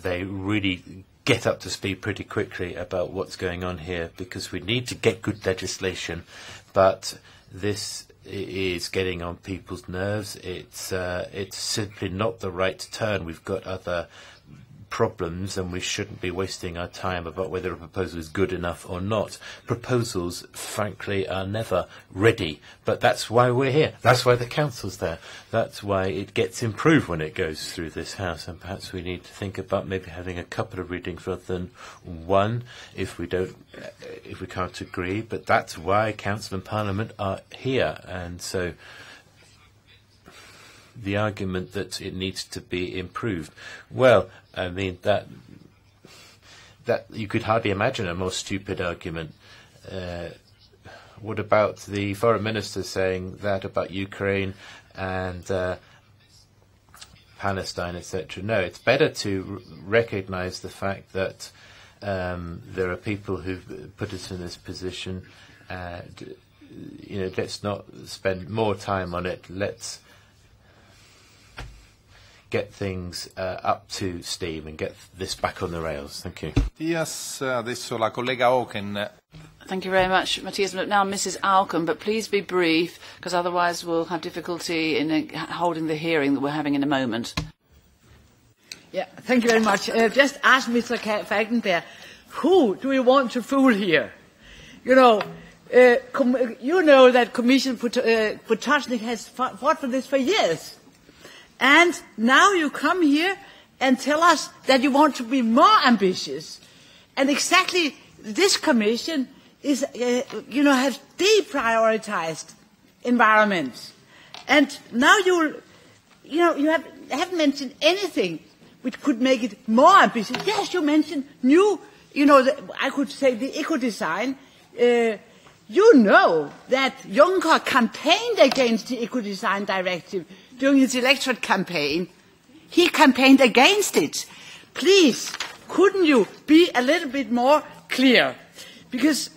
they really get up to speed pretty quickly about what's going on here, because we need to get good legislation, but this is getting on people's nerves. It's simply not the right turn. We've got other problems, and we shouldn't be wasting our time about whether a proposal is good enough or not. Proposals, frankly, are never ready, but that's why we're here. That's why the Council's there. That's why it gets improved when it goes through this House, and perhaps we need to think about maybe having a couple of readings rather than one if we can't agree, but that's why Council and Parliament are here. And so the argument that it needs to be improved, well, I mean, that you could hardly imagine a more stupid argument. What about the foreign minister saying that about Ukraine and Palestine, etc.? No, it's better to recognise the fact that there are people who've put us in this position. Let's not spend more time on it. Let's get things up to steam and get this back on the rails. Thank you. Yes, adesso la collega Auken. Thank you very much, Matthias. Now, Mrs. Auken, but please be brief, because otherwise we'll have difficulty in holding the hearing that we're having in a moment. Yeah, thank you very much. Just ask Mr. Falkenberg, who do we want to fool here? You know that Commissioner Potocnik has fought for this for years. And now you come here and tell us that you want to be more ambitious. And exactly this Commission is, has deprioritized environment. And now you haven't mentioned anything which could make it more ambitious. Yes, you mentioned new, I could say the eco-design. You know that Juncker campaigned against the Eco-Design Directive during his electorate campaign. He campaigned against it. Please, couldn't you be a little bit more clear? Because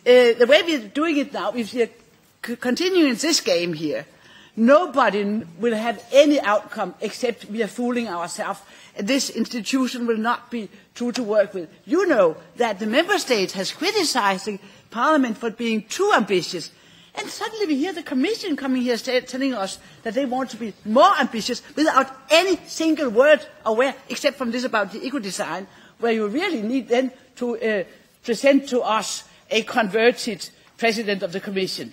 the way we're doing it now, if we're continuing this game here, nobody will have any outcome except we are fooling ourselves. This institution will not be true to work with. You know that the member state has criticized the Parliament for being too ambitious. And suddenly we hear the Commission coming here telling us that they want to be more ambitious without any single word aware, except from this about the eco-design, where you really need then to present to us a converted President of the Commission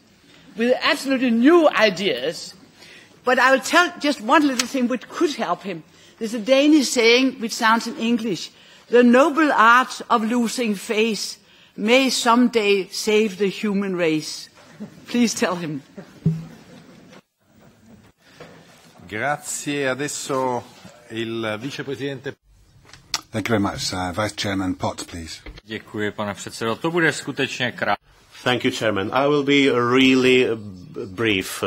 with absolutely new ideas. But I will tell just one little thing which could help him. There's a Danish saying which sounds in English: the noble art of losing face may someday save the human race. Please tell him. Grazie. Adesso il vicepresidente. Thank you very much. Vice Chairman Potts, please. Děkuji, pane předsedo. To bude skutečně krátké. Thank you, Chairman. I will be really brief.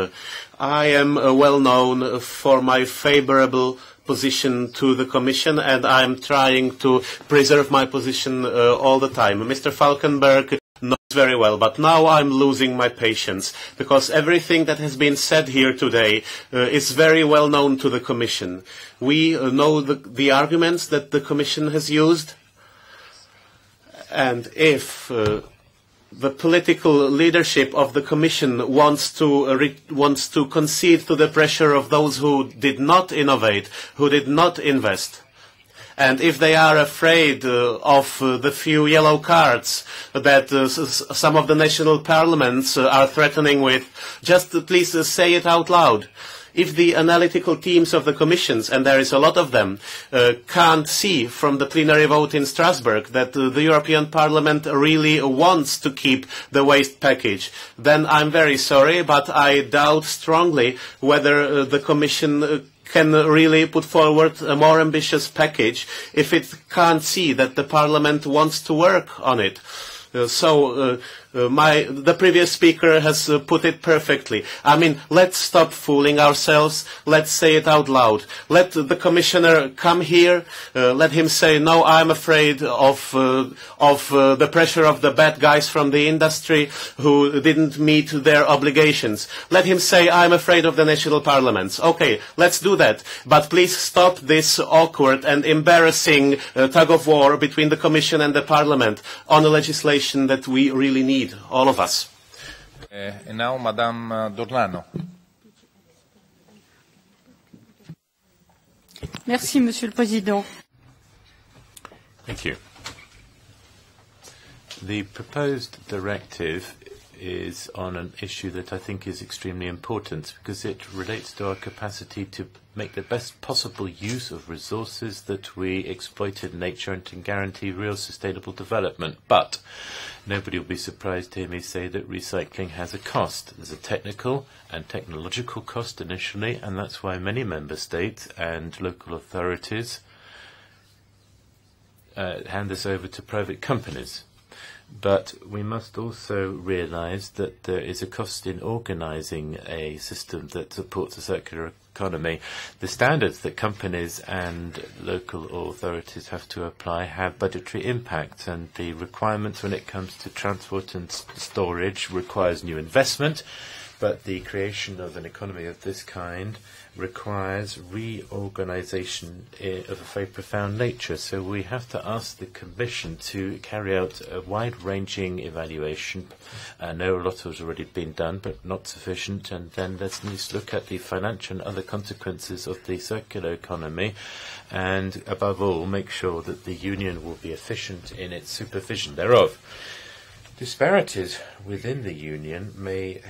I am well known for my favourable position to the Commission, and I am trying to preserve my position all the time. Mr. Falkenberg knows very well, but now I'm losing my patience, because everything that has been said here today is very well known to the Commission. We know the arguments that the Commission has used, and if the political leadership of the Commission wants to concede to the pressure of those who did not innovate, who did not invest, and if they are afraid of the few yellow cards that some of the national parliaments are threatening with, just please say it out loud. If the analytical teams of the commissions, and there is a lot of them, can't see from the plenary vote in Strasbourg that the European Parliament really wants to keep the waste package, then I'm very sorry, but I doubt strongly whether the Commission can really put forward a more ambitious package if it can't see that the Parliament wants to work on it. The previous speaker has put it perfectly. I mean, let's stop fooling ourselves. Let's say it out loud. Let the Commissioner come here. Let him say, no, I'm afraid of the pressure of the bad guys from the industry who didn't meet their obligations. Let him say, I'm afraid of the national parliaments. Okay, let's do that. But please stop this awkward and embarrassing tug of war between the Commission and the Parliament on the legislation that we really need. All of us. And now, Madame Dornano. Merci, Monsieur le Président. Thank you. The proposed directive is on an issue that I think is extremely important because it relates to our capacity to make the best possible use of resources that we exploit in nature and to guarantee real sustainable development. But nobody will be surprised to hear me say that recycling has a cost. There's a technical and technological cost initially, and that's why many member states and local authorities hand this over to private companies. But we must also realize that there is a cost in organizing a system that supports a circular economy. The standards that companies and local authorities have to apply have budgetary impacts, and the requirements when it comes to transport and storage requires new investment, but the creation of an economy of this kind requires reorganization of a very profound nature. So we have to ask the Commission to carry out a wide-ranging evaluation. I know a lot has already been done, but not sufficient. And then let's look at the financial and other consequences of the circular economy, and above all, make sure that the Union will be efficient in its supervision thereof. Disparities within the Union may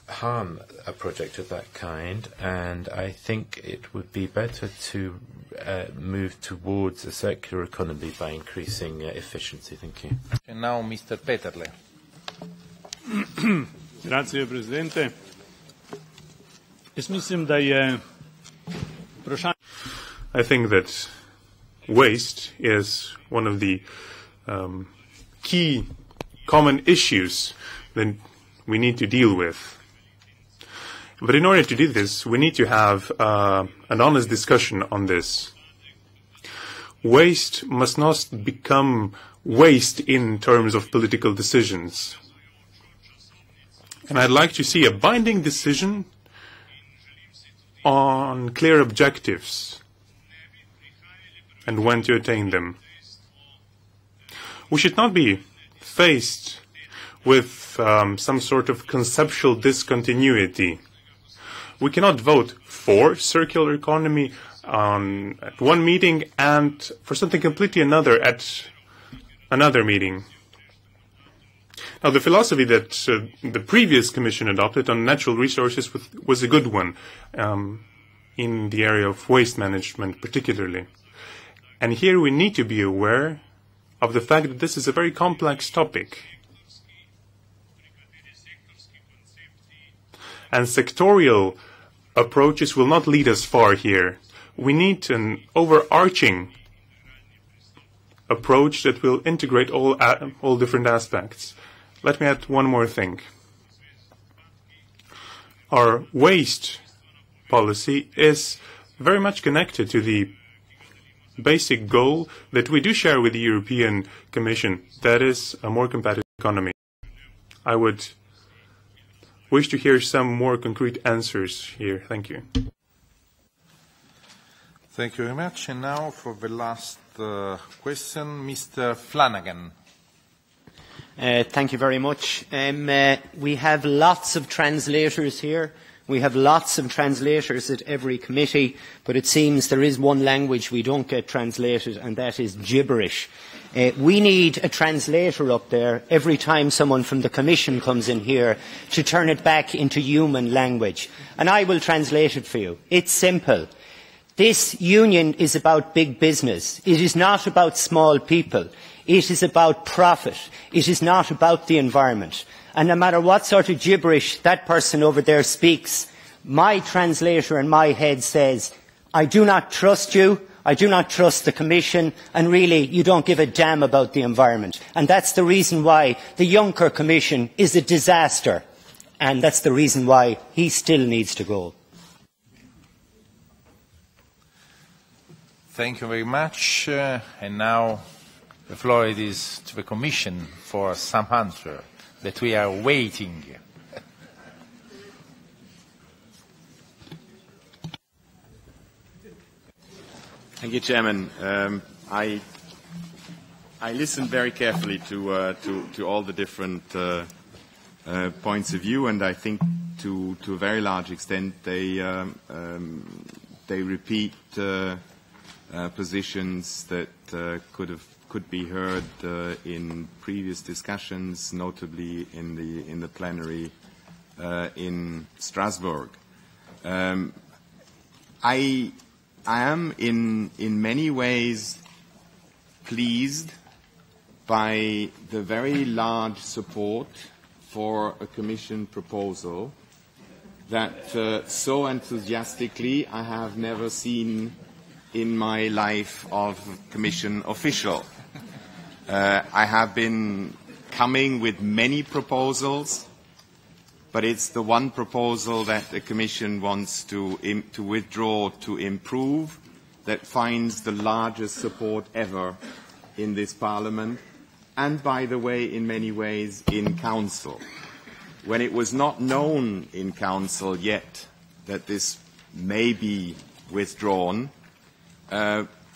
harm a project of that kind, and I think it would be better to move towards a circular economy by increasing efficiency. Thank you. And now Mr. Peterle. Grazie, Presidente. Mislim da je I think that waste is one of the key common issues that we need to deal with. But in order to do this, we need to have an honest discussion on this. Waste must not become waste in terms of political decisions. And I'd like to see a binding decision on clear objectives and when to attain them. We should not be faced with some sort of conceptual discontinuity. We cannot vote for circular economy at one meeting and for something completely another at another meeting. Now, the philosophy that the previous Commission adopted on natural resources was a good one in the area of waste management particularly. And here we need to be aware of the fact that this is a very complex topic. And sectorial approaches will not lead us far here. We need an overarching approach that will integrate all different aspects. Let me add one more thing. Our waste policy is very much connected to the basic goal that we do share with the European Commission, that is a more competitive economy. I would wish to hear some more concrete answers here. Thank you. Thank you very much. And now for the last question, Mr. Flanagan. Thank you very much. We have lots of translators here. We have lots of translators at every committee, but it seems there is one language we don't get translated, and that is gibberish. We need a translator up there every time someone from the Commission comes in here to turn it back into human language. And I will translate it for you. It's simple. This union is about big business. It is not about small people. It is about profit. It is not about the environment. And no matter what sort of gibberish that person over there speaks, my translator in my head says, I do not trust you, I do not trust the Commission, and really you don't give a damn about the environment. And that's the reason why the Juncker Commission is a disaster. And that's the reason why he still needs to go. Thank you very much. And now the floor is to the Commission for some answer that we are waiting. Thank you, Chairman. I listened very carefully to all the different points of view, and I think to a very large extent they repeat positions that could be heard in previous discussions, notably in the plenary in Strasbourg. I am in many ways pleased by the very large support for a Commission proposal that so enthusiastically I have never seen in my life of Commission official. I have been coming with many proposals, but it's the one proposal that the Commission wants to withdraw, to improve, that finds the largest support ever in this Parliament, and, by the way, in many ways, in Council. When it was not known in Council yet that this may be withdrawn,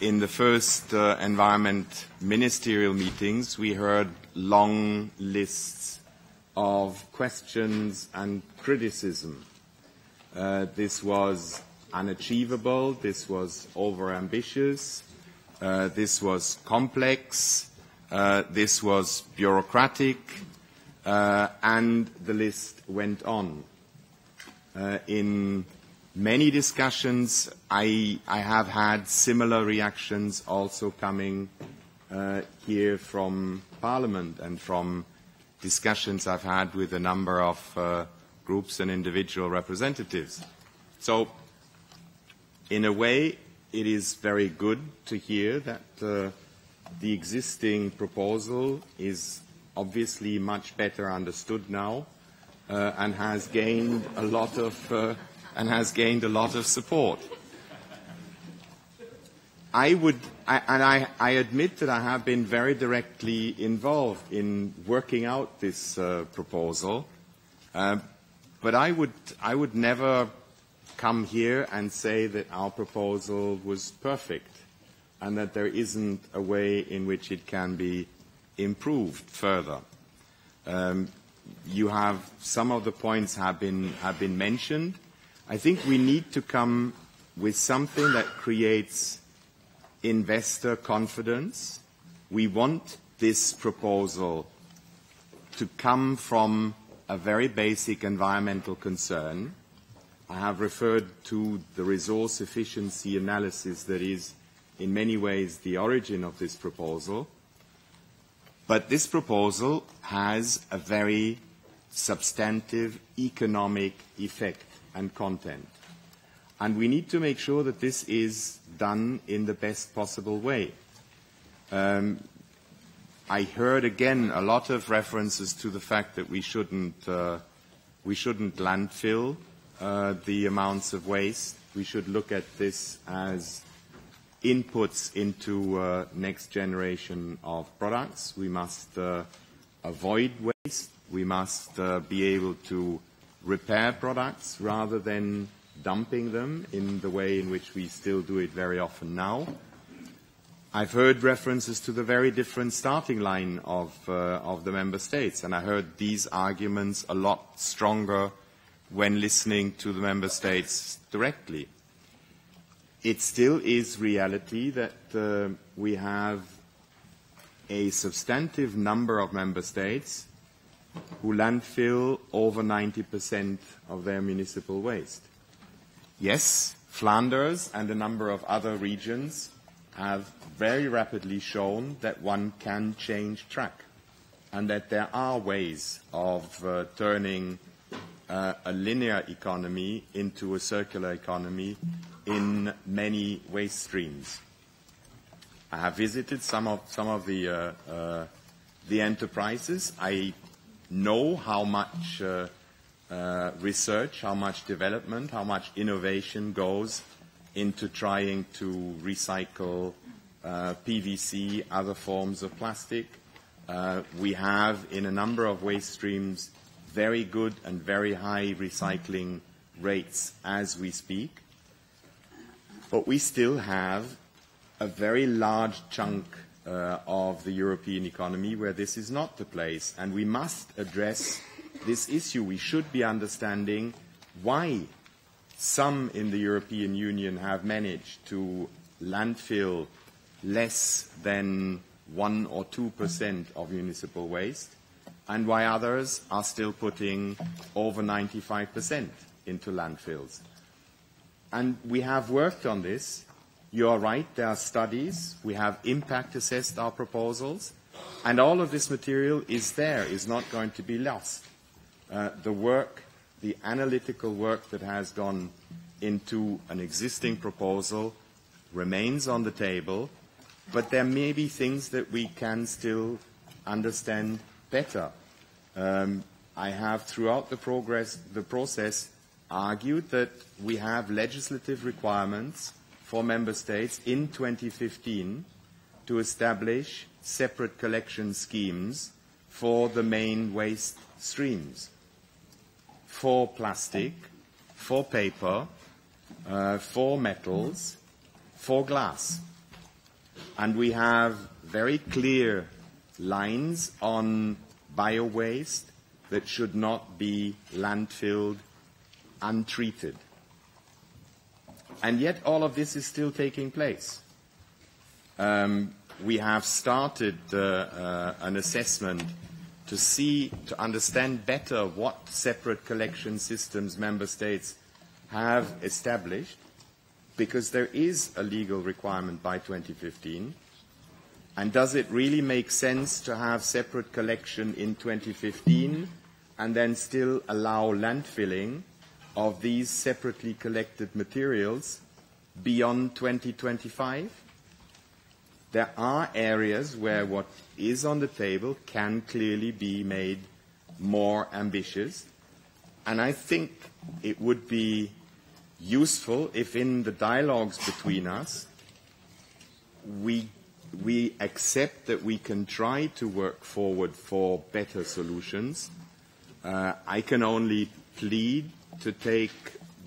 in the first environment ministerial meetings, we heard long lists of questions and criticism. This was unachievable, this was overambitious, this was complex, this was bureaucratic, and the list went on. In many discussions, I have had similar reactions also coming here from Parliament and from discussions I've had with a number of groups and individual representatives. So, in a way, it is very good to hear that the existing proposal is obviously much better understood now and has gained a lot of support. I admit that I have been very directly involved in working out this proposal, but I would never come here and say that our proposal was perfect and that there isn't a way in which it can be improved further. You have some of the points have been mentioned. I think we need to come with something that creates investor confidence. We want this proposal to come from a very basic environmental concern. I have referred to the resource efficiency analysis that is in many ways the origin of this proposal. But this proposal has a very substantive economic effect and content. And we need to make sure that this is done in the best possible way. I heard again a lot of references to the fact that we shouldn't landfill the amounts of waste. We should look at this as inputs into next generation of products. We must avoid waste. We must be able to repair products rather than dumping them in the way in which we still do it very often now. I've heard references to the very different starting line of the member states, and I heard these arguments a lot stronger when listening to the member states directly. It still is reality that we have a substantive number of member states who landfill over 90% of their municipal waste. Yes, Flanders and a number of other regions have very rapidly shown that one can change track and that there are ways of turning a linear economy into a circular economy in many waste streams. I have visited some of the enterprises. I know how much research, how much development, how much innovation goes into trying to recycle PVC, other forms of plastic. We have, in a number of waste streams, very good and very high recycling rates as we speak. But we still have a very large chunk of the European economy where this is not the place. And we must address this issue. We should be understanding why some in the European Union have managed to landfill less than 1 or 2% of municipal waste, and why others are still putting over 95% into landfills. And we have worked on this. You are right, there are studies. We have impact assessed our proposals. And all of this material is there, is not going to be lost. The work, the analytical work that has gone into an existing proposal remains on the table, but there may be things that we can still understand better. I have, throughout the process, argued that we have legislative requirements for member states in 2015 to establish separate collection schemes for the main waste streams, for plastic, for paper, for metals, for glass. And we have very clear lines on bio-waste that should not be landfilled untreated. And yet all of this is still taking place. We have started an assessment to understand better what separate collection systems member states have established, because there is a legal requirement by 2015. And does it really make sense to have separate collection in 2015 and then still allow landfilling of these separately collected materials beyond 2025? there are areas where what is on the table can clearly be made more ambitious. And I think it would be useful if in the dialogues between us we accept that we can try to work forward for better solutions. I can only plead to take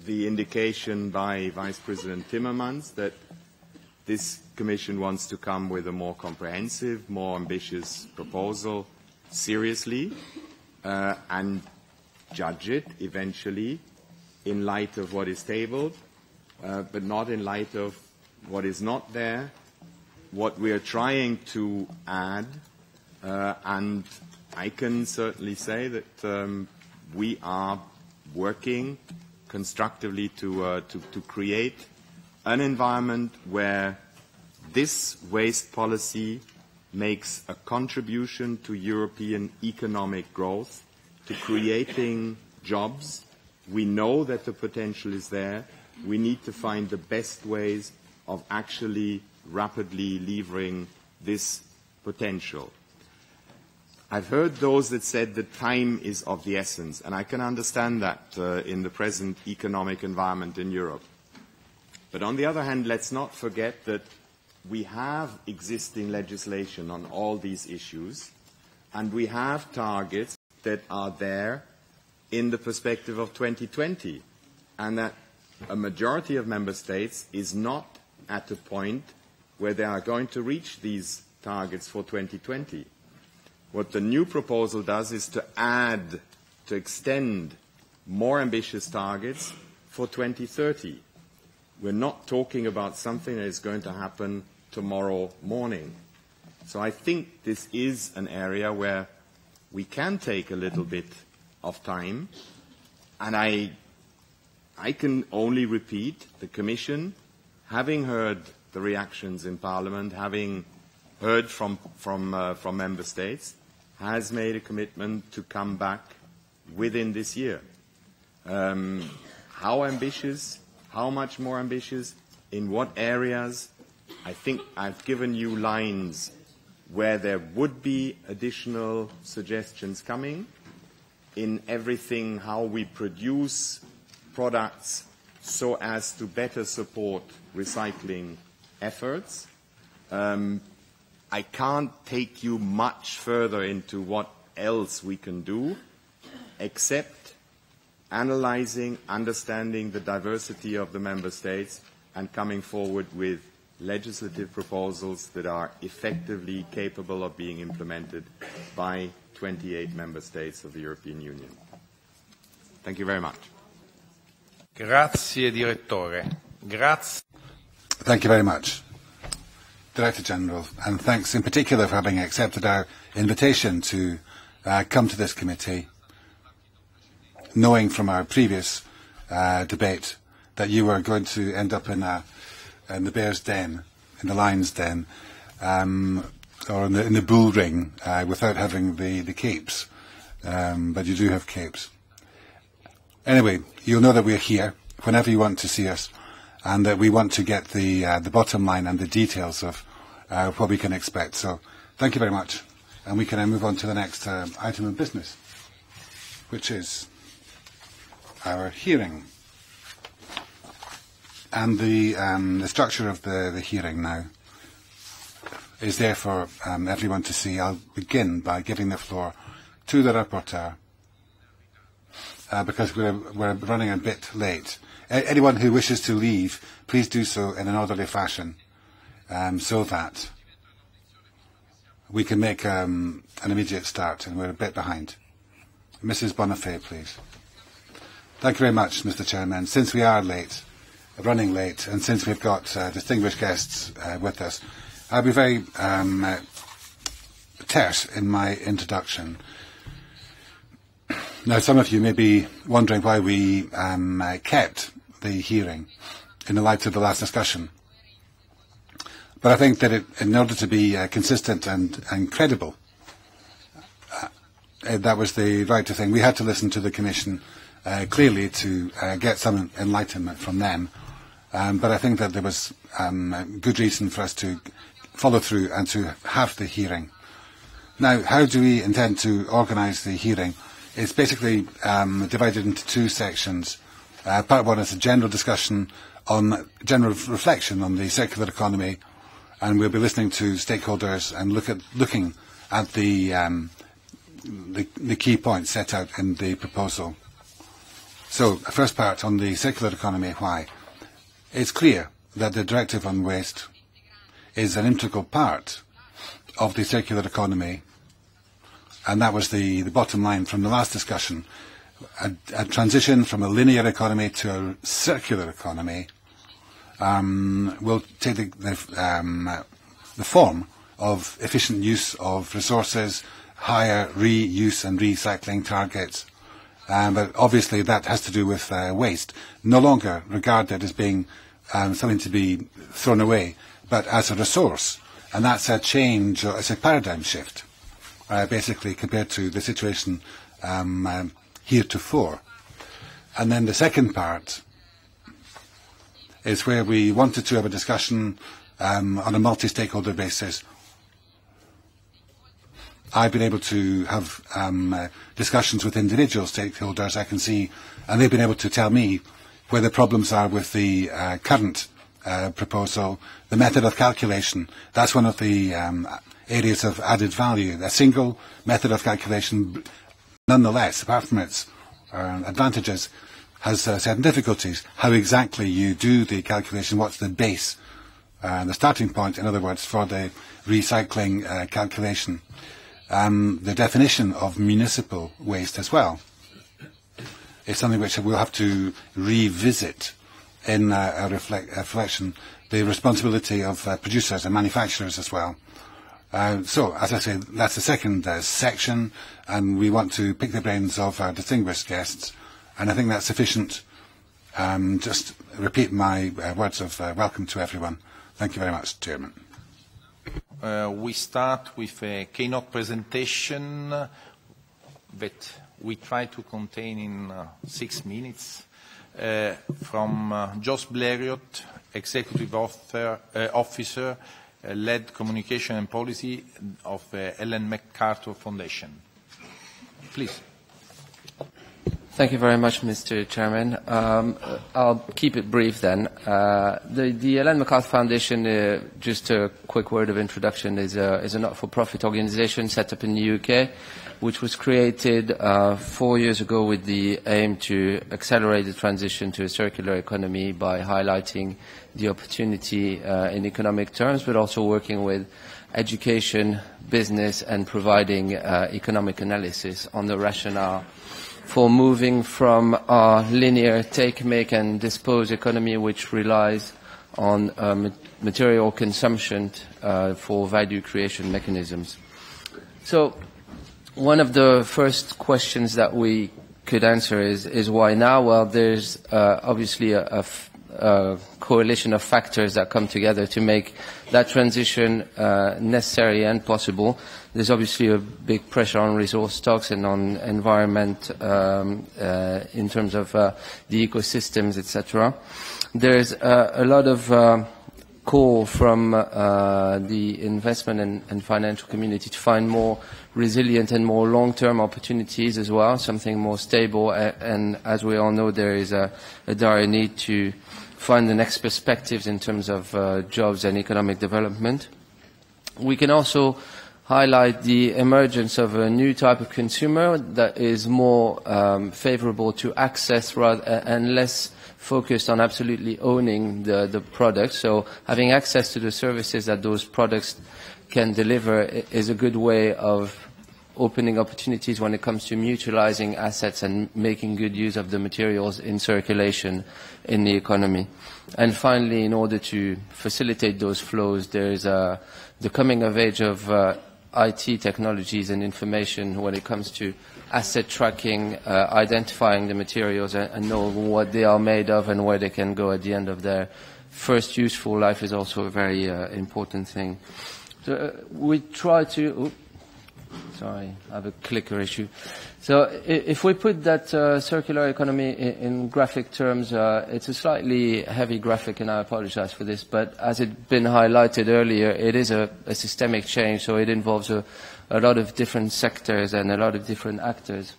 the indication by Vice President Timmermans that this Commission wants to come with a more comprehensive, more ambitious proposal seriously and judge it eventually in light of what is tabled, but not in light of what is not there, what we are trying to add, and I can certainly say that we are working constructively to create an environment where this waste policy makes a contribution to European economic growth, to creating jobs. We know that the potential is there. We need to find the best ways of actually rapidly levering this potential. I've heard those that said that time is of the essence, and I can understand that in the present economic environment in Europe. But on the other hand, let's not forget that we have existing legislation on all these issues, and we have targets that are there in the perspective of 2020, and that a majority of member states is not at a point where they are going to reach these targets for 2020. What the new proposal does is to add, to extend more ambitious targets for 2030. We're not talking about something that is going to happen tomorrow morning. So I think this is an area where we can take a little bit of time, and I can only repeat the Commission, having heard the reactions in Parliament, having heard from Member States, has made a commitment to come back within this year. How ambitious, how much more ambitious, in what areas? I think I've given you lines where there would be additional suggestions coming. In everything, how we produce products so as to better support recycling efforts. I can't take you much further into what else we can do, except analyzing, understanding the diversity of the member states and coming forward with legislative proposals that are effectively capable of being implemented by 28 member states of the European Union. Thank you very much. Grazie, Direttore. Grazie. Thank you very much, Director General, and thanks in particular for having accepted our invitation to come to this committee, knowing from our previous debate that you were going to end up in the bear's den, in the lion's den, or in the bull ring without having the capes, but you do have capes. Anyway, you'll know that we're here whenever you want to see us, and that we want to get the bottom line and the details of what we can expect. So thank you very much. And we can now move on to the next item of business, which is our hearing. And the structure of the hearing now is there for everyone to see. I'll begin by giving the floor to the rapporteur, because we're running a bit late. Anyone who wishes to leave, please do so in an orderly fashion, so that we can make an immediate start, and we're a bit behind. Mrs. Bonafé, please. Thank you very much, Mr. Chairman. Since we are late, running late, and since we've got distinguished guests with us, I'll be very terse in my introduction. Now, some of you may be wondering why we kept the hearing in the light of the last discussion. But I think that in order to be consistent and credible, that was the right thing. We had to listen to the Commission clearly to get some enlightenment from them. But I think that there was good reason for us to follow through and to have the hearing. Now, how do we intend to organise the hearing? It's basically divided into two sections. Part one is a general discussion on general reflection on the circular economy, and we'll be listening to stakeholders and looking at the key points set out in the proposal. So, the first part on the circular economy, why? It's clear that the Directive on Waste is an integral part of the circular economy, and that was the bottom line from the last discussion. A transition from a linear economy to a circular economy will take the form of efficient use of resources, higher reuse and recycling targets, but obviously that has to do with waste, no longer regarded as being something to be thrown away, but as a resource. And that's a change, it's a paradigm shift, basically, compared to the situation heretofore. And then the second part is where we wanted to have a discussion on a multi-stakeholder basis. I've been able to have discussions with individual stakeholders, I can see, and they've been able to tell me where the problems are with the current proposal, the method of calculation. That's one of the areas of added value. A single method of calculation, nonetheless, apart from its advantages, has certain difficulties. How exactly you do the calculation, what's the base, the starting point, in other words, for the recycling calculation. The definition of municipal waste as well is something which we'll have to revisit in a reflection, the responsibility of producers and manufacturers as well. So, as I say, that's the second section, and we want to pick the brains of our distinguished guests, and I think that's sufficient. Just repeat my words of welcome to everyone. Thank you very much, Chairman. We start with a keynote presentation that we try to contain in 6 minutes from Jos Blériot, Executive Officer, led Communication and Policy of Ellen MacArthur Foundation. Please. Thank you very much, Mr. Chairman. I'll keep it brief then. The Ellen MacArthur Foundation, just a quick word of introduction, is a not-for-profit organization set up in the UK, which was created 4 years ago with the aim to accelerate the transition to a circular economy by highlighting the opportunity in economic terms, but also working with education, business, and providing economic analysis on the rationale for moving from a linear take, make, and dispose economy which relies on material consumption for value creation mechanisms. So one of the first questions that we could answer is why now? Well, there's obviously a coalition of factors that come together to make that transition necessary and possible. There's obviously a big pressure on resource stocks and on environment in terms of the ecosystems, etc. There's a lot of call from the investment and financial community to find more resilient and more long-term opportunities as well, something more stable. And as we all know, there is a dire need to find the next perspectives in terms of jobs and economic development. We can also highlight the emergence of a new type of consumer that is more favorable to access and less focused on absolutely owning the product. So having access to the services that those products can deliver is a good way of opening opportunities when it comes to mutualizing assets and making good use of the materials in circulation in the economy. And finally, in order to facilitate those flows, there is the coming of age of IT technologies and information when it comes to asset tracking, identifying the materials and knowing what they are made of and where they can go at the end of their first useful life is also a very important thing. So, we try to... Sorry, I have a clicker issue. So if we put that circular economy in graphic terms, it's a slightly heavy graphic, and I apologize for this, but as it's been highlighted earlier, it is a systemic change, so it involves a lot of different sectors and a lot of different actors.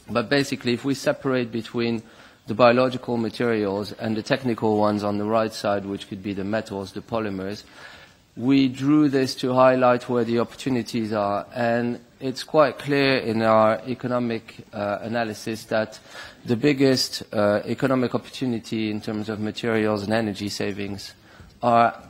But basically, if we separate between the biological materials and the technical ones on the right side, which could be the metals, the polymers, we drew this to highlight where the opportunities are, and it's quite clear in our economic analysis that the biggest economic opportunity in terms of materials and energy savings are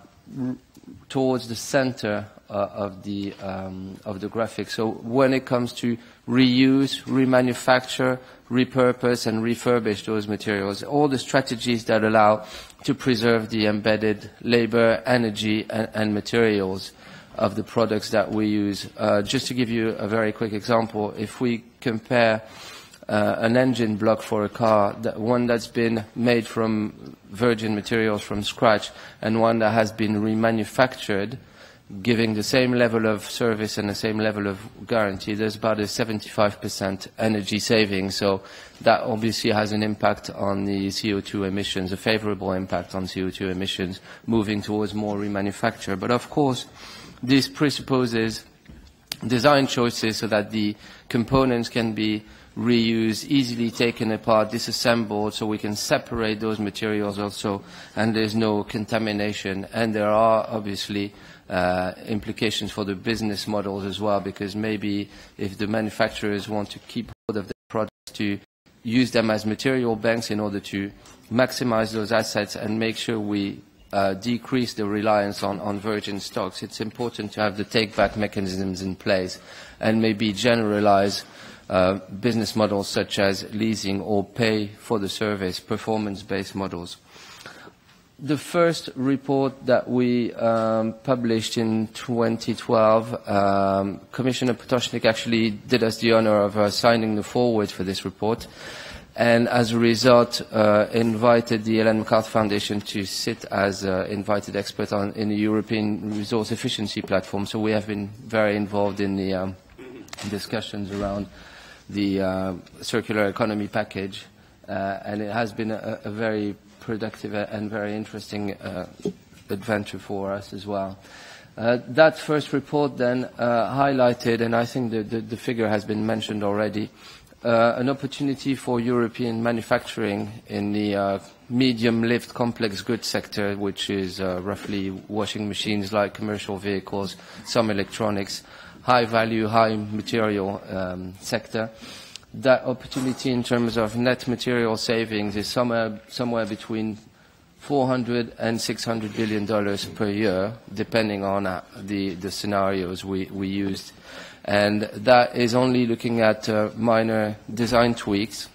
towards the center of the graphic. So when it comes to reuse, remanufacture, repurpose and refurbish those materials, all the strategies that allow to preserve the embedded labor, energy and materials of the products that we use. Just to give you a very quick example, if we compare an engine block for a car, one that's been made from virgin materials from scratch and one that has been remanufactured, giving the same level of service and the same level of guarantee, there's about a 75% energy saving. So that obviously has an impact on the CO2 emissions, a favorable impact on CO2 emissions, moving towards more remanufacture. But of course, this presupposes design choices so that the components can be reused, easily taken apart, disassembled, so we can separate those materials also, and there's no contamination. And there are obviously implications for the business models as well, because maybe if the manufacturers want to keep hold of their products, to use them as material banks in order to maximize those assets and make sure we decrease the reliance on virgin stocks, it's important to have the take-back mechanisms in place and maybe generalize business models such as leasing or pay for the service, performance-based models. The first report that we published in 2012, Commissioner Potočnik actually did us the honor of signing the foreword for this report, and as a result invited the Ellen MacArthur Foundation to sit as invited expert in the European Resource Efficiency Platform. So we have been very involved in the discussions around the circular economy package, and it has been a very productive and very interesting adventure for us as well. That first report then highlighted, and I think the figure has been mentioned already, an opportunity for European manufacturing in the medium lift complex goods sector, which is roughly washing machines, light commercial vehicles, some electronics, high value, high material sector. That opportunity in terms of net material savings is somewhere between $400 and $600 billion per year, depending on the scenarios we used. And that is only looking at minor design tweaks,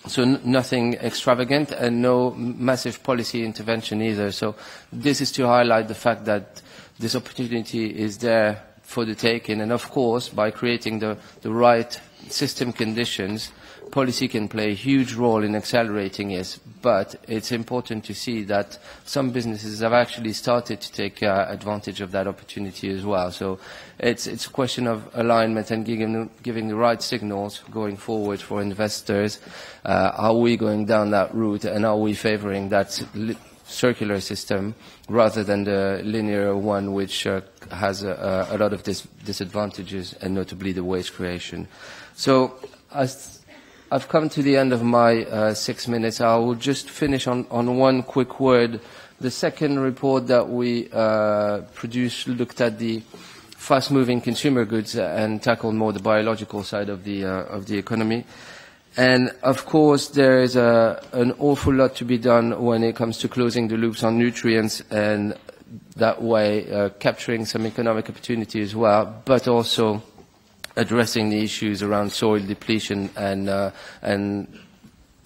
so nothing extravagant and no massive policy intervention either. So this is to highlight the fact that this opportunity is there for the taking, and of course, by creating the right system conditions, policy can play a huge role in accelerating it, but it's important to see that some businesses have actually started to take advantage of that opportunity as well. So it's a question of alignment and giving the right signals going forward for investors. Are we going down that route, and are we favoring that circular system rather than the linear one, which has a lot of disadvantages, and notably the waste creation. So as I've come to the end of my 6 minutes, I will just finish on one quick word. The second report that we produced looked at the fast-moving consumer goods and tackled more the biological side of the economy. And of course, there is an awful lot to be done when it comes to closing the loops on nutrients, and that way capturing some economic opportunity as well, but also addressing the issues around soil depletion and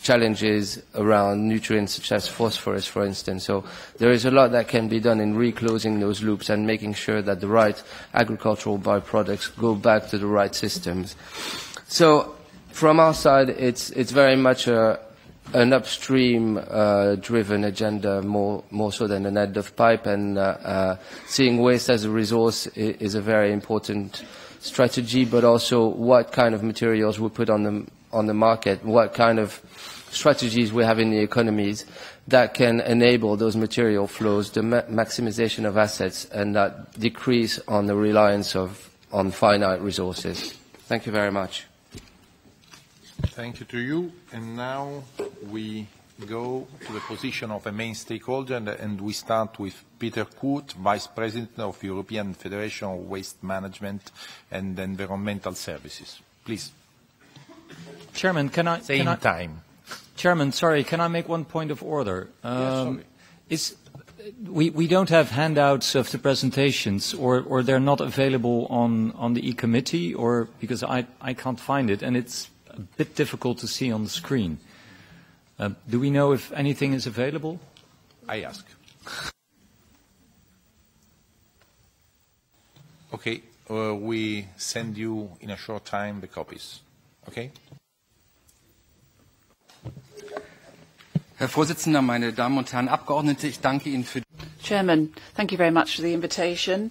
challenges around nutrients such as phosphorus, for instance. So there is a lot that can be done in reclosing those loops and making sure that the right agricultural byproducts go back to the right systems. So from our side, it's very much an upstream driven agenda, more so than an end of pipe, and seeing waste as a resource is a very important strategy, but also what kind of materials we put on the market, what kind of strategies we have in the economies that can enable those material flows, the maximization of assets, and that decrease on the reliance on finite resources. Thank you very much. Thank you to you. And now we go to the position of a main stakeholder, and we start with Peter Kurt, Vice President of European Federation of Waste Management and Environmental Services. Please. Chairman, Chairman, sorry, can I make one point of order? We don't have handouts of the presentations, or they're not available on the e-committee, or because I can't find it, and it's a bit difficult to see on the screen. Do we know if anything is available? I ask. Okay, we send you in a short time the copies. Okay? Herr Vorsitzender, meine Damen und Herren Abgeordnete, ich danke Ihnen für Chairman, thank you very much for the invitation.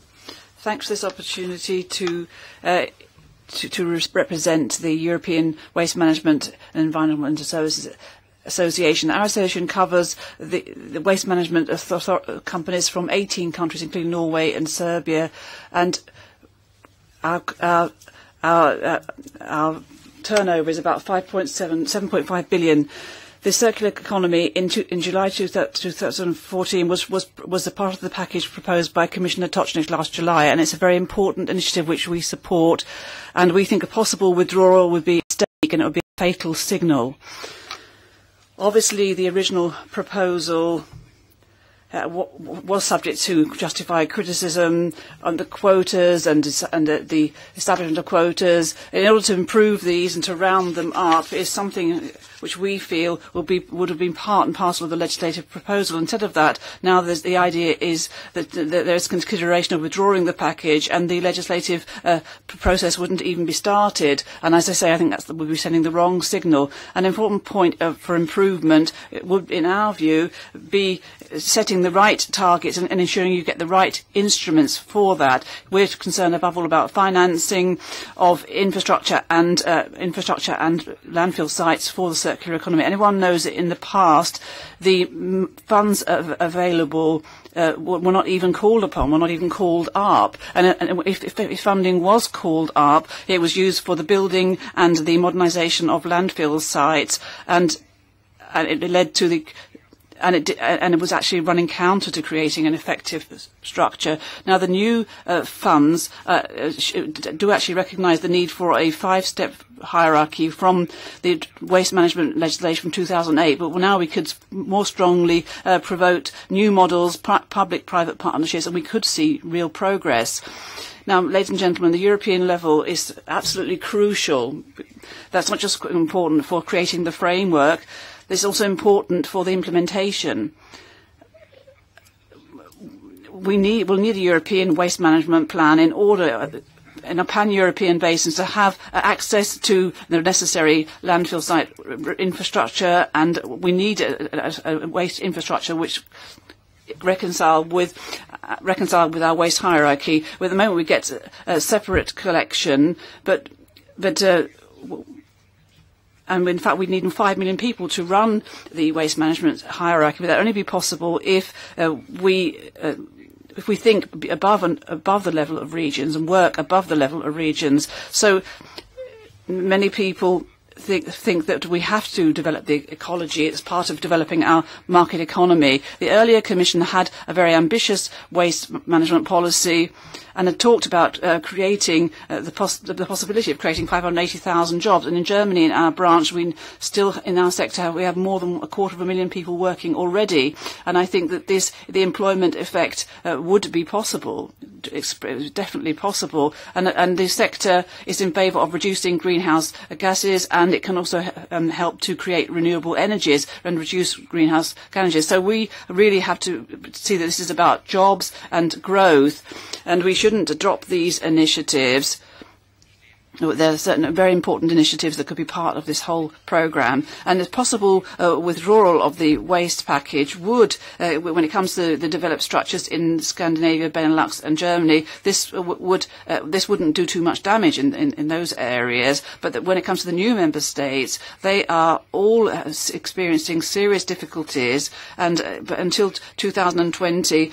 Thanks for this opportunity to represent the European Waste Management and Environmental Services Association. Our association covers the waste management companies from 18 countries, including Norway and Serbia, and our turnover is about 7.5 billion. The circular economy in July 2014 was a part of the package proposed by Commissioner Točnik last July, and it's a very important initiative which we support, and we think a possible withdrawal would be a mistake and it would be a fatal signal. Obviously, the original proposal was subject to justified criticism on the quotas and the establishment of quotas. In order to improve these and to round them up is something which we feel would have been part and parcel of the legislative proposal. Instead of that, now the idea is that there is consideration of withdrawing the package, and the legislative process wouldn't even be started. And as I say, I think that would be sending the wrong signal. An important point for improvement would, in our view, be setting the right targets and ensuring you get the right instruments for that. We're concerned above all about financing of infrastructure and landfill sites for the circular economy. Anyone knows that in the past the funds available were not even called upon, were not even called up. And if funding was called up, it was used for the building and the modernisation of landfill sites, and it led to the and it was actually running counter to creating an effective structure. Now, the new funds do actually recognise the need for a 5-step hierarchy from the waste management legislation from 2008, but now we could more strongly promote new models, public-private partnerships, and we could see real progress. Now, ladies and gentlemen, the European level is absolutely crucial. That's not just important for creating the framework. This is also important for the implementation. We'll need a European waste management plan in order, in a pan-European basis, to have access to the necessary landfill site infrastructure, and we need a waste infrastructure which reconcile with our waste hierarchy. At the moment, we get a separate collection, and in fact, we need 5 million people to run the waste management hierarchy. But that only be possible if we think above the level of regions and work above the level of regions. So many people think that we have to develop the ecology. It's part of developing our market economy. The earlier Commission had a very ambitious waste management policy and had talked about creating the possibility of creating 580,000 jobs. And in Germany, in our branch, in our sector, we have more than 250,000 people working already. And I think that the employment effect would be possible, definitely possible. And the sector is in favour of reducing greenhouse gases, and it can also help to create renewable energies and reduce greenhouse gases. So we really have to see that this is about jobs and growth, and we shouldn't drop these initiatives. there are certain very important initiatives that could be part of this whole programme, and a possible withdrawal of the waste package would, when it comes to the developed structures in Scandinavia, Benelux and Germany, this wouldn't do too much damage in those areas, but that when it comes to the new member states, they are all experiencing serious difficulties, and until 2020,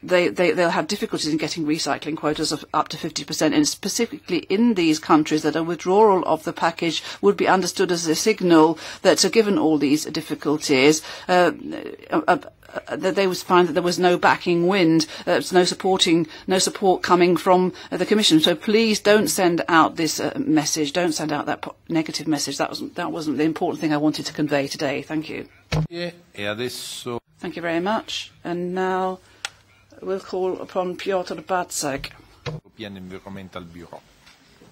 they'll have difficulties in getting recycling quotas of up to 50%, and specifically in these countries that a withdrawal of the package would be understood as a signal that, given all these difficulties, that they would find that there was no backing wind, no support coming from the Commission. So please don't send out this message, don't send out that negative message. That wasn't the important thing I wanted to convey today. Thank you. Thank you very much. And now we'll call upon Piotr Barczak. European Environmental Bureau.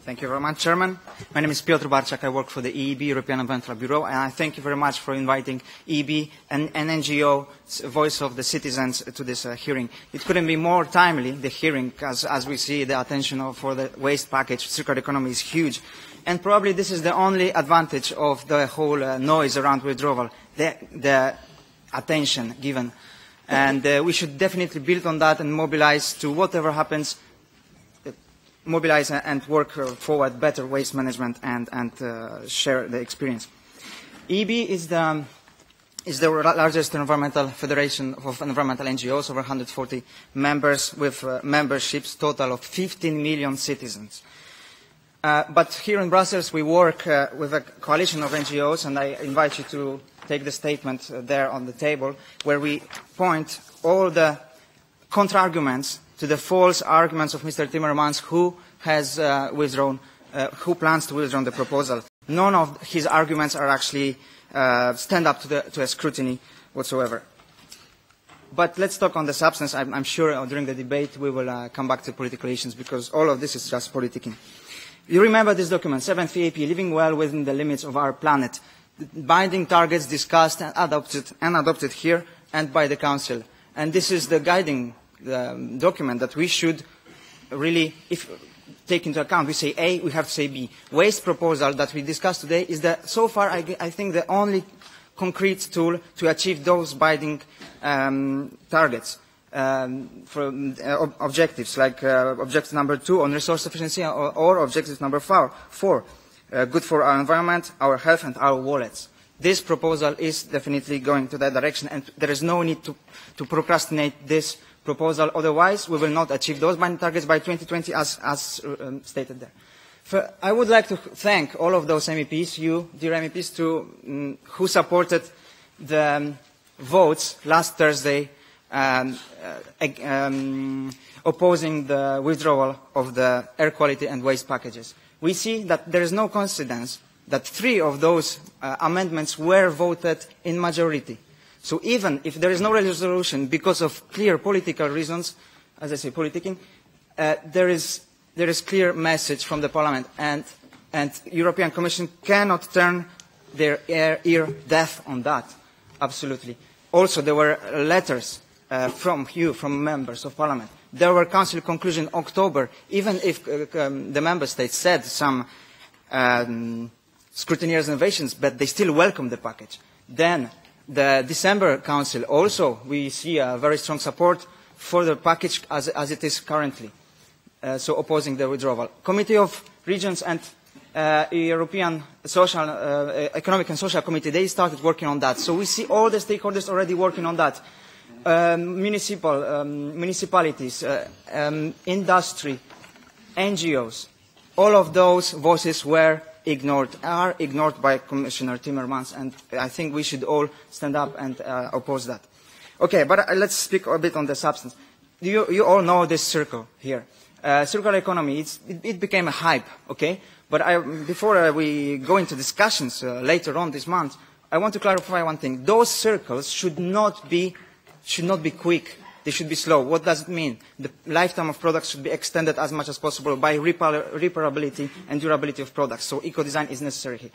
Thank you very much, Chairman. My name is Piotr Barczak. I work for the EEB, European Environmental Bureau, and I thank you very much for inviting EEB and an NGO, Voice of the Citizens, to this hearing. It couldn't be more timely, the hearing, as we see the attention for the waste package, circular economy is huge. And probably this is the only advantage of the whole noise around withdrawal, the attention given. And we should definitely build on that and mobilize to whatever happens, mobilize and work forward better waste management and share the experience. EEB is the largest environmental federation of environmental NGOs, over 140 members with memberships, total of 15 million citizens. But here in Brussels we work with a coalition of NGOs, and I invite you to take the statement there on the table, where we point all the counter-arguments to the false arguments of Mr. Timmermans, who has who plans to withdraw the proposal. None of his arguments are actually stand up to a scrutiny whatsoever. But let's talk on the substance. I'm sure during the debate we will come back to political issues, because all of this is just politicking. You remember this document, 7th EAP, living well within the limits of our planet. Binding targets discussed and adopted here and by the Council. And this is the guiding document that we should really take into account. We say A, we have to say B. Waste proposal that we discussed today is so far, I think, the only concrete tool to achieve those binding targets. For objectives, like objective number 2 on resource efficiency, or objective number 4. Good for our environment, our health and our wallets. This proposal is definitely going to that direction, and there is no need to procrastinate this proposal. Otherwise, we will not achieve those binding targets by 2020 as stated there. I would like to thank all of those MEPs, you, dear MEPs, who supported the votes last Thursday opposing the withdrawal of the air quality and waste packages. We see that there is no coincidence that 3 of those amendments were voted in majority. So even if there is no resolution because of clear political reasons, as I say, politicking, there is clear message from the Parliament, and European Commission cannot turn their ear deaf on that. Absolutely. Also, there were letters from members of Parliament. There were Council conclusions in October, even if the Member States said some scrutiny reservations, but they still welcome the package. Then the December Council also, we see a very strong support for the package as it is currently, so opposing the withdrawal. Committee of Regions and European Economic and Social Committee, they started working on that. So we see all the stakeholders already working on that. Municipalities, industry, NGOs, all of those voices are ignored by Commissioner Timmermans, and I think we should all stand up and oppose that. Okay, but let's speak a bit on the substance. You all know this circle here. Circular economy, it became a hype, okay? But before we go into discussions later on this month, I want to clarify one thing. Those circles should not be quick. They should be slow. What does it mean? The lifetime of products should be extended as much as possible by repairability and durability of products. So eco-design is necessary here.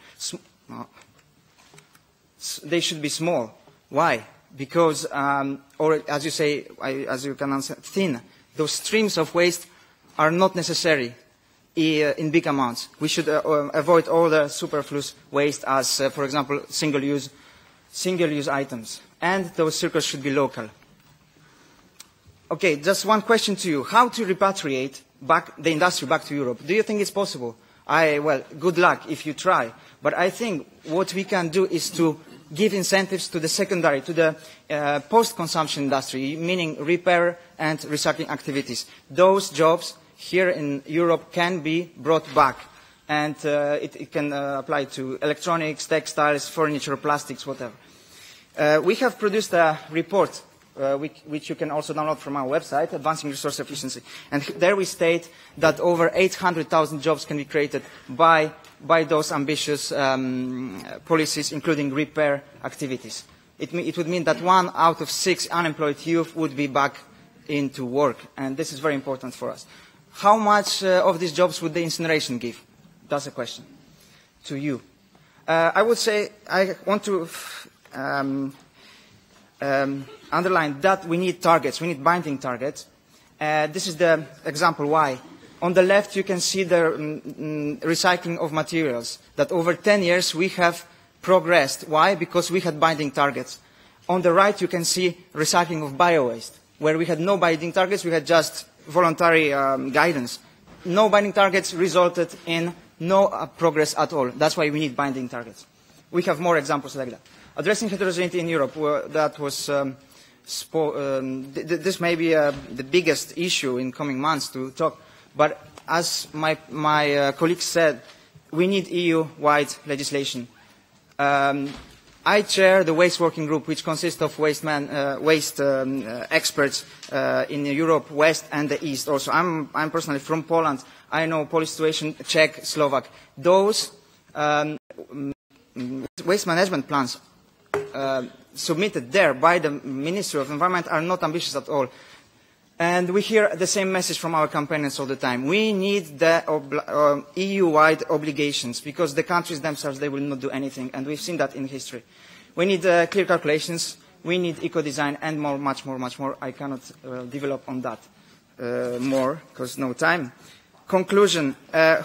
They should be small. Why? Because, or as you say, as you can answer, thin. Those streams of waste are not necessary. in big amounts. We should avoid all the superfluous waste as, for example, single-use items. And those circuits should be local. Okay, just one question to you. How to repatriate the industry back to Europe? Do you think it's possible? Well, good luck if you try. But I think what we can do is to give incentives to the secondary, to the post-consumption industry, meaning repair and recycling activities. Those jobs here in Europe can be brought back. And it can apply to electronics, textiles, furniture, plastics, whatever. We have produced a report which you can also download from our website, Advancing Resource Efficiency. And there we state that over 800,000 jobs can be created by those ambitious policies, including repair activities. It would mean that 1 out of 6 unemployed youth would be back into work, and this is very important for us. How much of these jobs would the incineration give? That's a question to you. I would say I want to underline that we need targets. We need binding targets. This is the example why. On the left, you can see the recycling of materials, that over 10 years we have progressed. Why? Because we had binding targets. On the right, you can see recycling of bio-waste, where we had no binding targets, we had just voluntary guidance. No binding targets resulted in no progress at all. That's why we need binding targets. We have more examples like that. Addressing heterogeneity in Europe, that was this may be the biggest issue in coming months to talk. But as my colleague said, we need EU-wide legislation. I chair the Waste Working Group, which consists of waste experts in Europe, West and the East also. I'm personally from Poland. I know Polish situation, Czech, Slovak. Those waste management plans submitted there by the Ministry of Environment are not ambitious at all. And we hear the same message from our campaigners all the time. We need the EU-wide obligations, because the countries themselves, they will not do anything, and we've seen that in history. We need clear calculations, we need eco-design, and much more. I cannot develop on that more, because no time. Conclusion,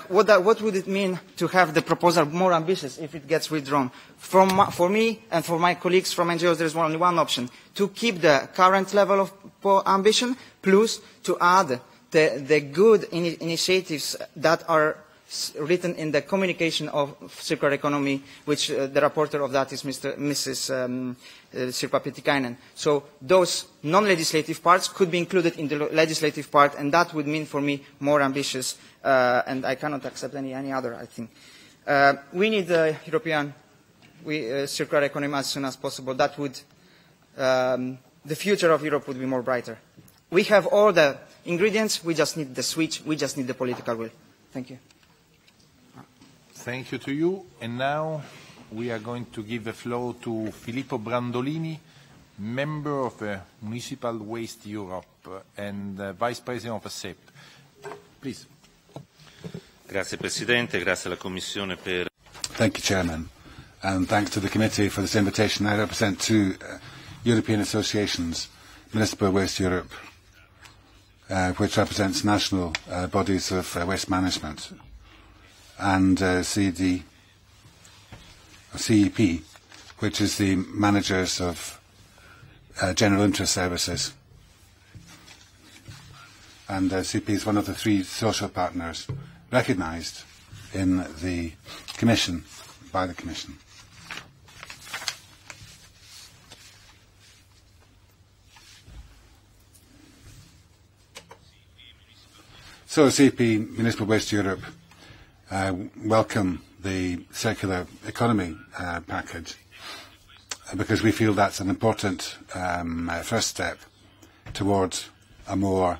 what would it mean to have the proposal more ambitious if it gets withdrawn? For me and for my colleagues from NGOs, there is only one option: to keep the current level of ambition, plus to add the good initiatives that are written in the communication of circular economy, which the rapporteur of that is Mrs. Sirpa Pietikäinen. So those non-legislative parts could be included in the legislative part, and that would mean for me more ambitious, and I cannot accept any other, I think. We need the European circular economy as soon as possible. That would, the future of Europe would be more brighter. We have all the ingredients, we just need the switch, we just need the political will. Thank you. Thank you to you. And now we are going to give the floor to Filippo Brandolini, member of Municipal Waste Europe and Vice President of ASEP. Please. Grazie Presidente, grazie alla Commissione per... Thank you, Chairman, and thanks to the committee for this invitation. I represent two European associations, Municipal Waste Europe, which represents national bodies of waste management, and CEP, which is the managers of general interest services. And CEP is one of the 3 social partners recognised in the Commission, by the Commission. So CEP, Municipal Waste Europe, welcome the circular economy package, because we feel that's an important first step towards a more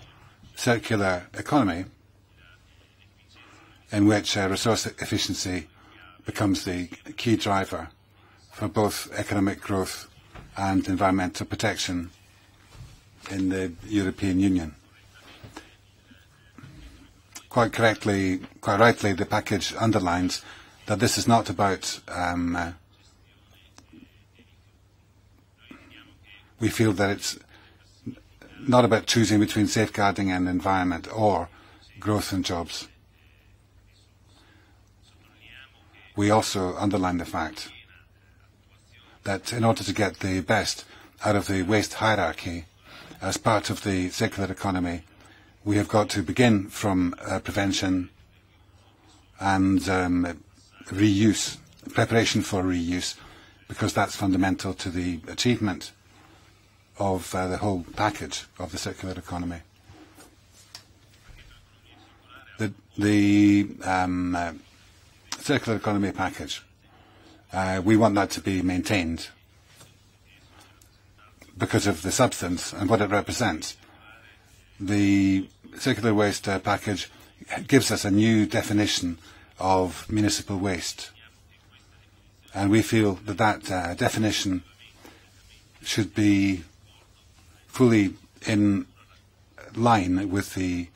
circular economy in which resource efficiency becomes the key driver for both economic growth and environmental protection in the European Union. Quite correctly, quite rightly, the package underlines that this is not about, we feel that it's not about choosing between safeguarding and environment or growth and jobs. we also underline the fact that in order to get the best out of the waste hierarchy as part of the circular economy, we have got to begin from prevention and reuse, preparation for reuse, because that's fundamental to the achievement of the whole package of the circular economy. The circular economy package, we want that to be maintained because of the substance and what it represents. The circular waste package gives us a new definition of municipal waste, and we feel that that definition should be fully in line with the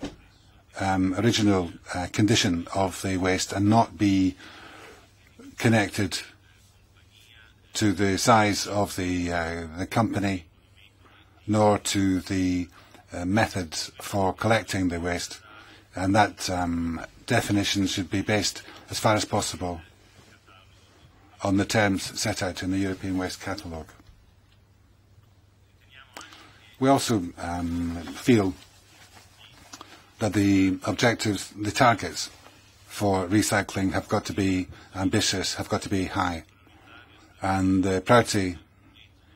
original condition of the waste and not be connected to the size of the company, nor to the methods for collecting the waste. And that definition should be based, as far as possible, on the terms set out in the European Waste Catalogue. We also feel that the objectives, the targets for recycling have got to be ambitious, have got to be high. And the priority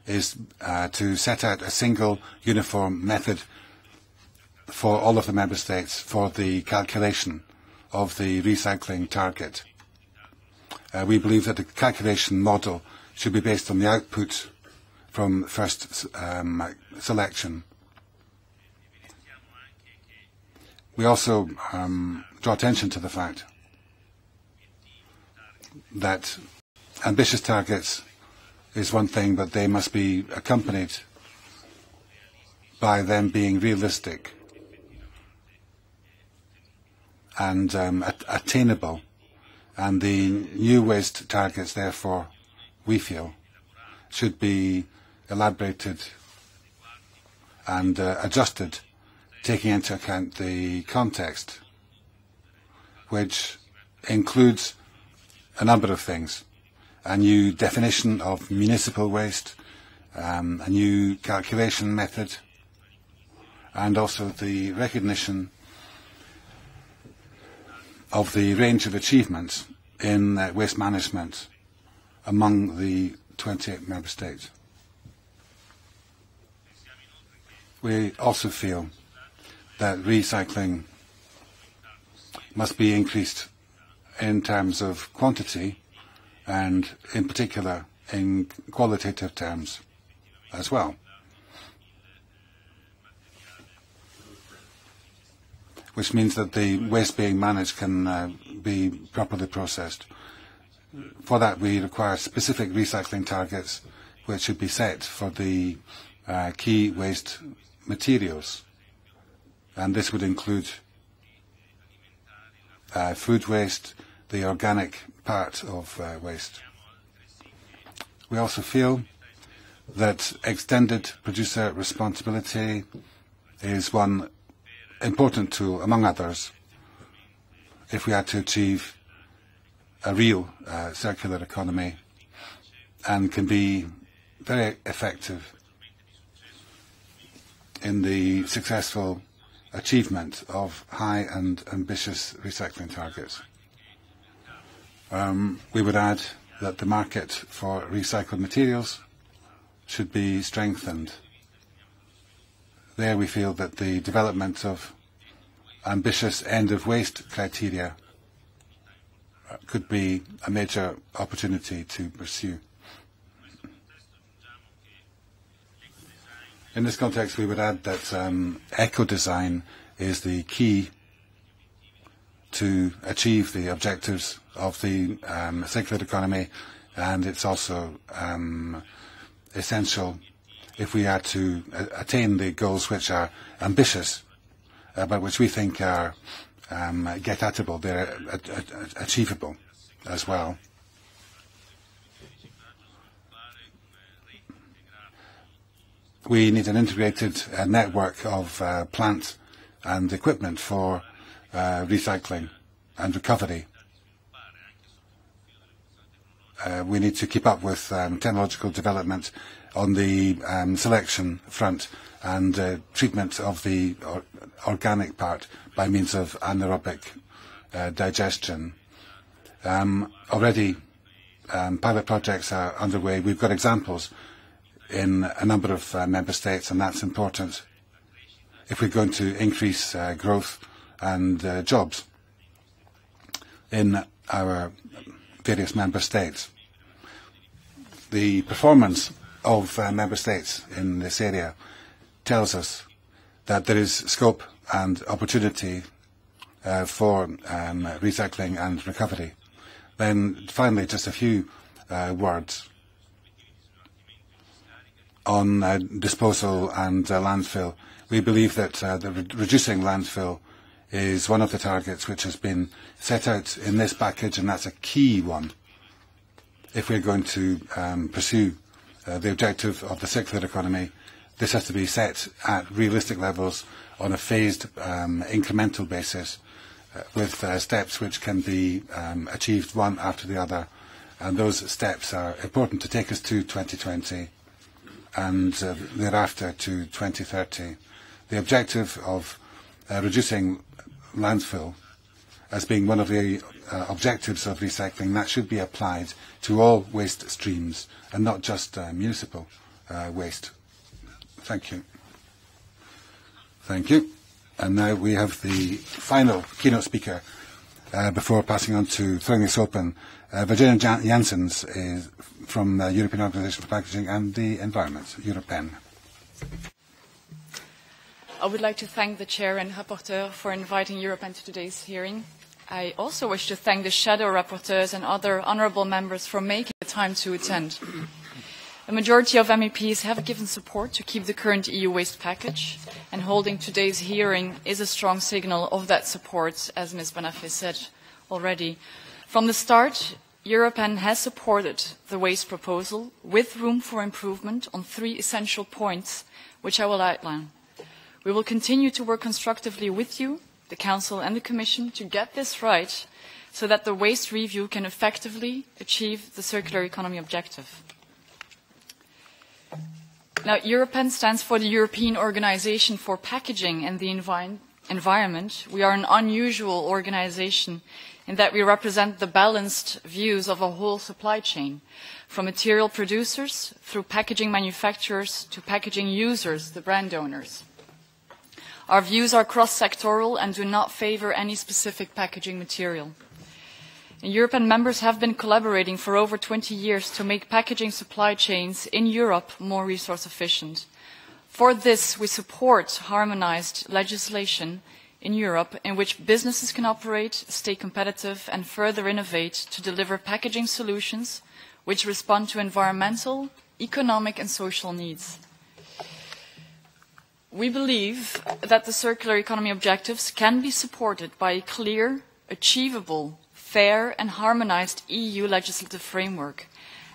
is to set out a single uniform method for all of the member states for the calculation of the recycling target. We believe that the calculation model should be based on the output from first selection. We also draw attention to the fact that ambitious targets is one thing, but they must be accompanied by them being realistic and attainable. And the new waste targets, therefore, we feel, should be elaborated and adjusted, taking into account the context, which includes a number of things. A new definition of municipal waste, a new calculation method, and also the recognition of the range of achievements in waste management among the 28 member states. We also feel that recycling must be increased in terms of quantity and in particular in qualitative terms as well. Which means that the waste being managed can be properly processed. For that, we require specific recycling targets which should be set for the key waste materials. And this would include food waste, the organic part of waste. We also feel that extended producer responsibility is one important tool, among others, if we are to achieve a real circular economy, and can be very effective in the successful achievement of high and ambitious recycling targets. We would add that the market for recycled materials should be strengthened. There we feel that the development of ambitious end-of-waste criteria could be a major opportunity to pursue. In this context, we would add that eco-design is the key to achieve the objectives of the circular economy, and it's also essential if we are to attain the goals which are ambitious, but which we think are get-atable, they're achievable as well. We need an integrated network of plant and equipment for recycling and recovery. we need to keep up with technological development on the selection front and treatment of the organic part by means of anaerobic digestion. Already pilot projects are underway. We've got examples in a number of member states, and that's important if we're going to increase growth and jobs in our various member states. The performance of member states in this area tells us that there is scope and opportunity for recycling and recovery. Then finally, just a few words on disposal and landfill. We believe that reducing landfill is one of the targets which has been set out in this package, and that's a key one if we're going to pursue the objective of the circular economy. This has to be set at realistic levels on a phased, incremental basis with steps which can be achieved one after the other. And those steps are important to take us to 2020 and thereafter to 2030. The objective of reducing landfill as being one of the objectives of recycling, that should be applied to all waste streams and not just municipal waste. Thank you. Thank you. And now we have the final keynote speaker before passing on to throwing this open. Virginia Janssens is from the European Organisation for Packaging and the Environment, Europen. I would like to thank the Chair and Rapporteur for inviting Europen to today's hearing. I also wish to thank the Shadow Rapporteurs and other honourable members for making the time to attend. A majority of MEPs have given support to keep the current EU waste package, and holding today's hearing is a strong signal of that support, as Ms. Bonafé said already. From the start, Europen has supported the waste proposal with room for improvement on 3 essential points, which I will outline. We will continue to work constructively with you, the Council and the Commission, to get this right so that the waste review can effectively achieve the circular economy objective. Now, Europen stands for the European Organisation for Packaging and the Environment. We are an unusual organisation in that we represent the balanced views of a whole supply chain, from material producers through packaging manufacturers to packaging users, the brand owners. Our views are cross-sectoral and do not favour any specific packaging material. And European members have been collaborating for over 20 years to make packaging supply chains in Europe more resource efficient. For this, we support harmonised legislation in Europe in which businesses can operate, stay competitive and further innovate to deliver packaging solutions which respond to environmental, economic and social needs. We believe that the circular economy objectives can be supported by a clear, achievable, fair and harmonised EU legislative framework.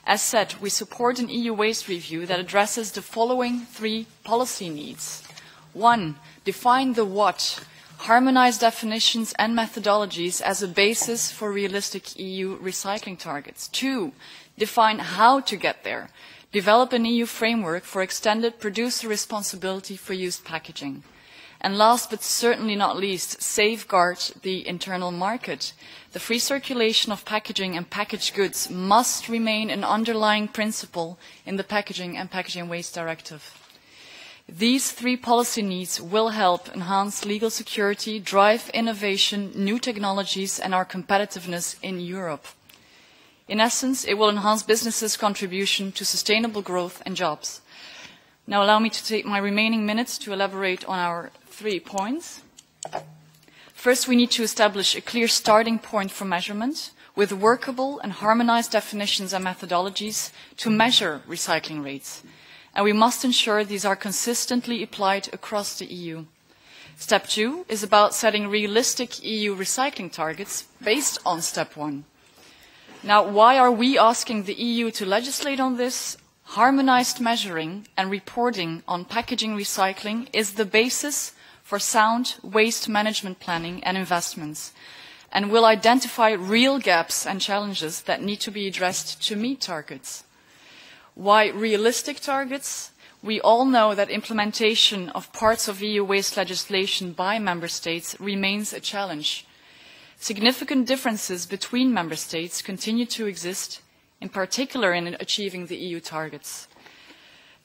As said, we support an EU waste review that addresses the following 3 policy needs. 1. Define the what, harmonise definitions and methodologies as a basis for realistic EU recycling targets. 2. Define how to get there. Develop an EU framework for extended producer responsibility for used packaging. And last but certainly not least, safeguard the internal market. The free circulation of packaging and packaged goods must remain an underlying principle in the Packaging and Packaging Waste Directive. These 3 policy needs will help enhance legal security, drive innovation, new technologies and our competitiveness in Europe. In essence, it will enhance businesses' contribution to sustainable growth and jobs. Now allow me to take my remaining minutes to elaborate on our 3 points. First, we need to establish a clear starting point for measurement with workable and harmonised definitions and methodologies to measure recycling rates. And we must ensure these are consistently applied across the EU. Step 2 is about setting realistic EU recycling targets based on Step 1. Now, why are we asking the EU to legislate on this? Harmonised measuring and reporting on packaging recycling is the basis for sound waste management planning and investments. and will identify real gaps and challenges that need to be addressed to meet targets. Why realistic targets? We all know that implementation of parts of EU waste legislation by member states remains a challenge. Significant differences between member states continue to exist, in particular in achieving the EU targets.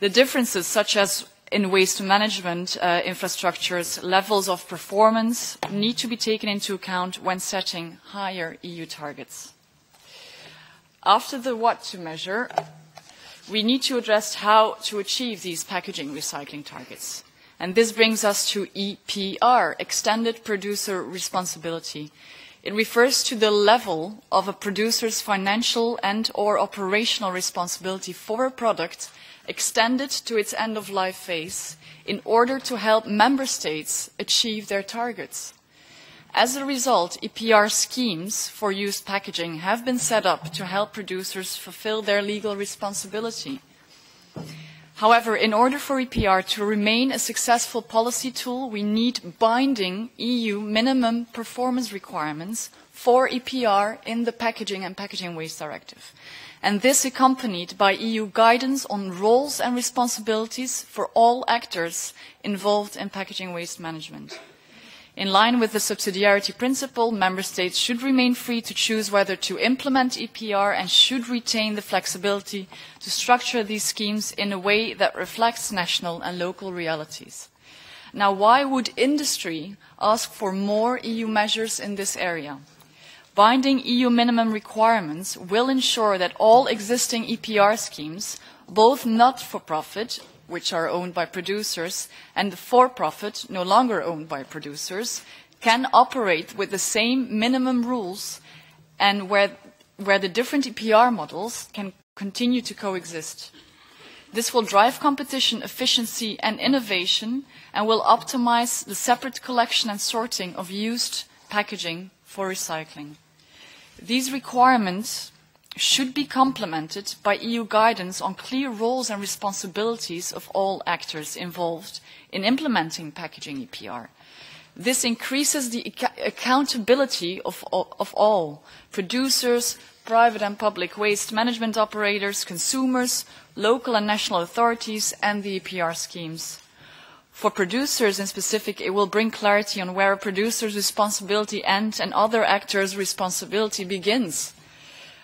The differences, such as in waste management infrastructures, levels of performance, need to be taken into account when setting higher EU targets. After the what to measure, we need to address how to achieve these packaging recycling targets. And this brings us to EPR, Extended Producer Responsibility. It refers to the level of a producer's financial and/or operational responsibility for a product extended to its end-of-life phase in order to help member states achieve their targets. As a result, EPR schemes for used packaging have been set up to help producers fulfill their legal responsibility. However, in order for EPR to remain a successful policy tool, we need binding EU minimum performance requirements for EPR in the Packaging and Packaging Waste Directive. And this accompanied by EU guidance on roles and responsibilities for all actors involved in packaging waste management. In line with the subsidiarity principle, member states should remain free to choose whether to implement EPR and should retain the flexibility to structure these schemes in a way that reflects national and local realities. Now, why would industry ask for more EU measures in this area? Binding EU minimum requirements will ensure that all existing EPR schemes, both not-for-profit, which are owned by producers, and the for-profit, no longer owned by producers, can operate with the same minimum rules and where the different EPR models can continue to coexist. This will drive competition, efficiency and innovation and will optimize the separate collection and sorting of used packaging for recycling. These requirements should be complemented by EU guidance on clear roles and responsibilities of all actors involved in implementing packaging EPR. This increases the accountability of all producers, private and public waste management operators, consumers, local and national authorities, and the EPR schemes. For producers in specific, it will bring clarity on where a producer's responsibility ends and other actors' responsibility begins.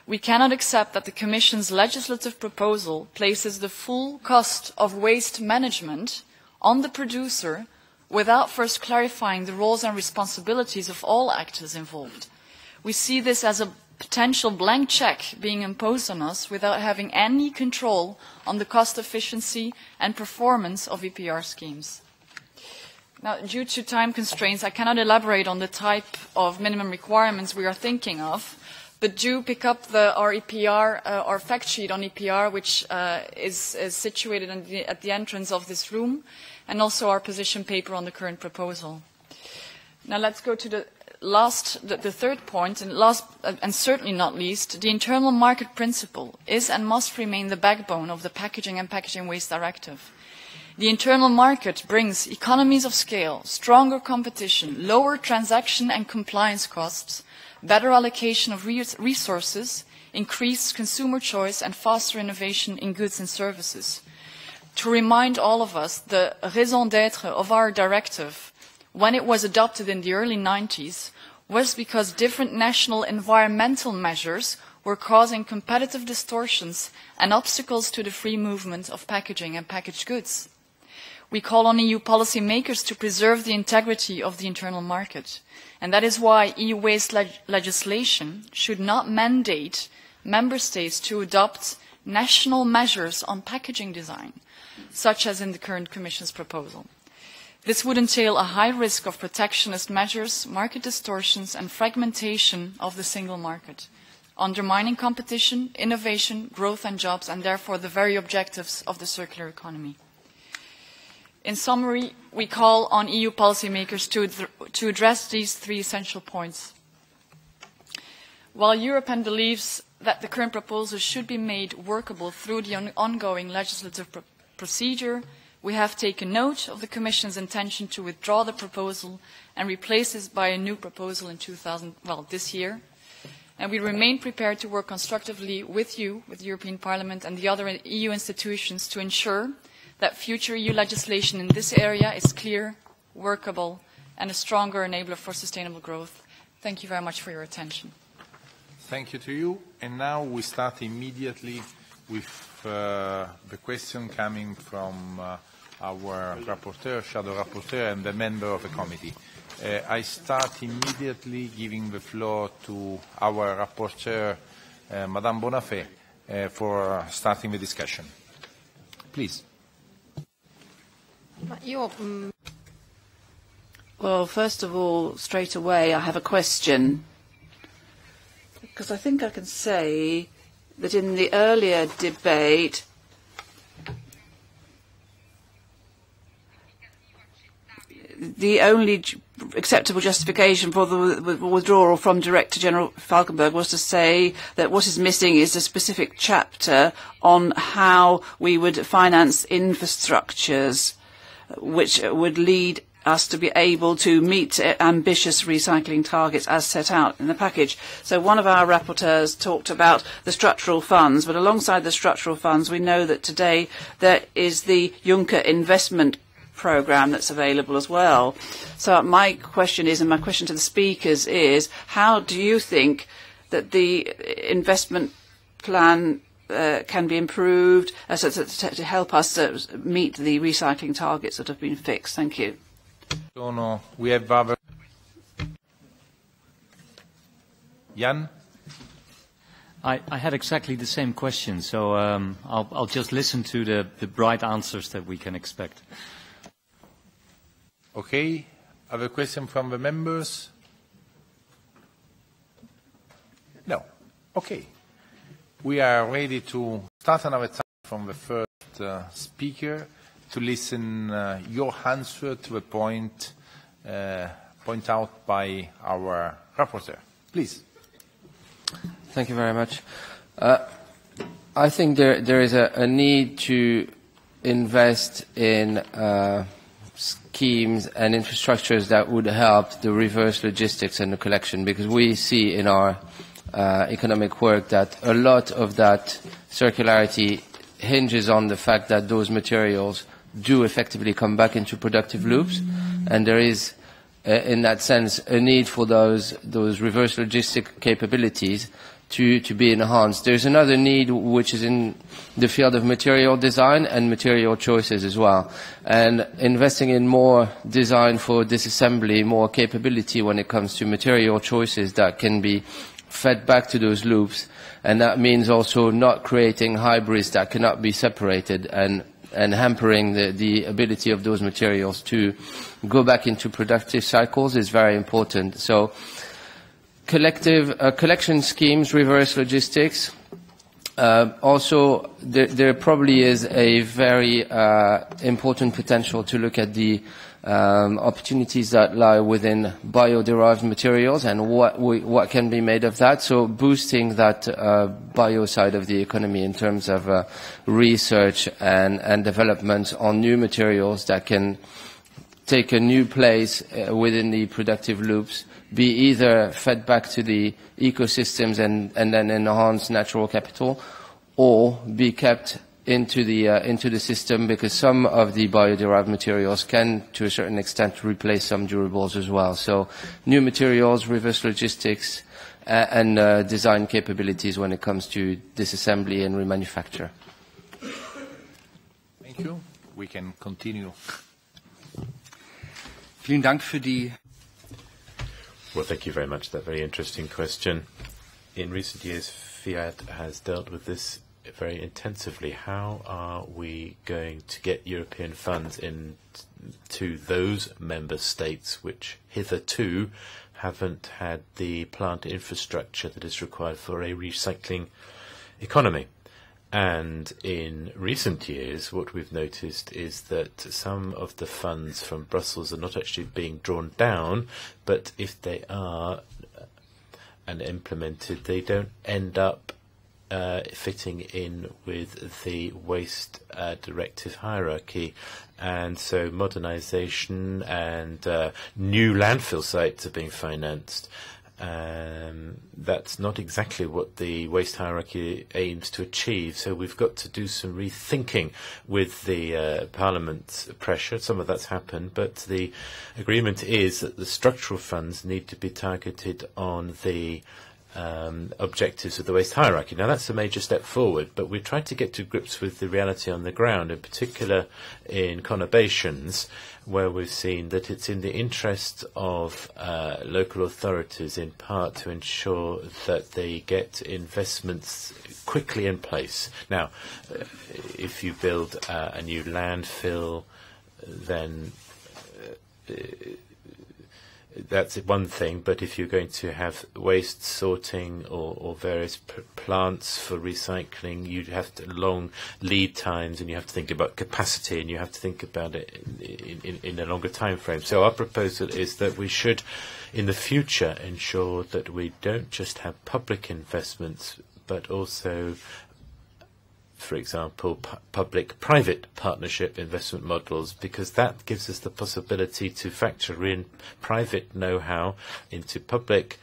We cannot accept that the Commission's legislative proposal places the full cost of waste management on the producer without first clarifying the roles and responsibilities of all actors involved. We see this as a potential blank check being imposed on us without having any control on the cost efficiency and performance of EPR schemes. Now, due to time constraints, I cannot elaborate on the type of minimum requirements we are thinking of, but do pick up our EPR, our fact sheet on EPR, which is situated at the entrance of this room, and also our position paper on the current proposal. Now let's go to the third point, and last and certainly not least, the internal market principle is and must remain the backbone of the Packaging and Packaging Waste Directive. The internal market brings economies of scale, stronger competition, lower transaction and compliance costs, better allocation of resources, increased consumer choice and faster innovation in goods and services. To remind all of us, the raison d'être of our directive, when it was adopted in the early 90s, was because different national environmental measures were causing competitive distortions and obstacles to the free movement of packaging and packaged goods. We call on EU policymakers to preserve the integrity of the internal market, and that is why EU waste legislation should not mandate member states to adopt national measures on packaging design, such as in the current Commission's proposal. This would entail a high risk of protectionist measures, market distortions and fragmentation of the single market, undermining competition, innovation, growth and jobs, and therefore the very objectives of the circular economy. In summary, we call on EU policymakers to address these three essential points. While Europe believes that the current proposal should be made workable through the ongoing legislative procedure, We have taken note of the Commission's intention to withdraw the proposal and replace this by a new proposal in this year. And we remain prepared to work constructively with you, with the European Parliament and the other EU institutions to ensure that future EU legislation in this area is clear, workable, and a stronger enabler for sustainable growth. Thank you very much for your attention. Thank you to you. And now we start immediately with the question coming from our rapporteur, shadow rapporteur, and the member of the committee. I start immediately giving the floor to our rapporteur, Madame Bonafè, for starting the discussion. Please. Well, first of all, straight away, I have a question. Because I think I can say that in the earlier debate, the only acceptable justification for the withdrawal from Director General Falkenberg was to say that what is missing is a specific chapter on how we would finance infrastructures which would lead us to be able to meet ambitious recycling targets as set out in the package. So one of our rapporteurs talked about the structural funds, but alongside the structural funds, we know that today there is the Juncker investment programme that's available as well. So my question is, and my question to the speakers is, how do you think that the investment plan can be improved to help us meet the recycling targets that have been fixed? Thank you. We have other. Jan? I had exactly the same question, so I'll just listen to the bright answers that we can expect. Okay. Other question from the members? No. Okay. We are ready to start another time from the first speaker to listen your answer to the point out by our rapporteur. Please. Thank you very much. I think there is a need to invest in schemes and infrastructures that would help the reverse logistics and the collection, because we see in our economic work that a lot of that circularity hinges on the fact that those materials do effectively come back into productive loops, and there is, in that sense, a need for those reverse logistic capabilities to be enhanced. There's another need which is in the field of material design and material choices as well, and investing in more design for disassembly, more capability when it comes to material choices that can be fed back to those loops, and that means also not creating hybrids that cannot be separated and hampering the ability of those materials to go back into productive cycles is very important. So collective collection schemes, reverse logistics. Also, there probably is a very important potential to look at the opportunities that lie within bio-derived materials and what can be made of that. So boosting that bio side of the economy in terms of research and development on new materials that can take a new place within the productive loops, be either fed back to the ecosystems and then enhance natural capital, or be kept into the system, because some of the bio-derived materials can, to a certain extent, replace some durables as well. So new materials, reverse logistics, and design capabilities when it comes to disassembly and remanufacture. Thank you. We can continue. Vielen Dank für die. Well, thank you very much. That very interesting question. In recent years, Fiat has dealt with this very intensively. How are we going to get European funds into those member states which hitherto haven't had the plant infrastructure that is required for a recycling economy? And in recent years, what we've noticed is that some of the funds from Brussels are not actually being drawn down, but if they are and implemented, they don't end up fitting in with the waste directive hierarchy. And so modernization and new landfill sites are being financed. That's not exactly what the waste hierarchy aims to achieve. So we've got to do some rethinking with the Parliament's pressure. Some of that's happened, but the agreement is that the structural funds need to be targeted on the objectives of the waste hierarchy. Now, that's a major step forward, but we've tried to get to grips with the reality on the ground, in particular in conurbations, where we've seen that it's in the interest of local authorities, in part, to ensure that they get investments quickly in place. Now, if you build a new landfill, then that's one thing, but if you're going to have waste sorting or various plants for recycling, you'd have to long lead times, and you have to think about capacity, and you have to think about it in a longer time frame. So our proposal is that we should, in the future, ensure that we don't just have public investments, but also, for example, public-private partnership investment models, because that gives us the possibility to factor in private know-how into public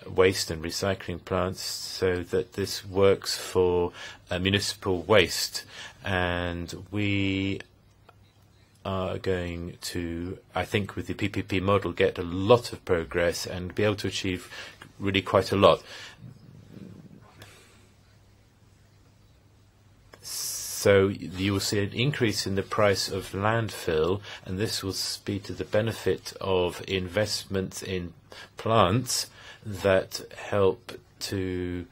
waste and recycling plants, so that this works for municipal waste. And we are going to, I think, with the PPP model, get a lot of progress and be able to achieve really quite a lot. So you will see an increase in the price of landfill, and this will be to the benefit of investments in plants that help to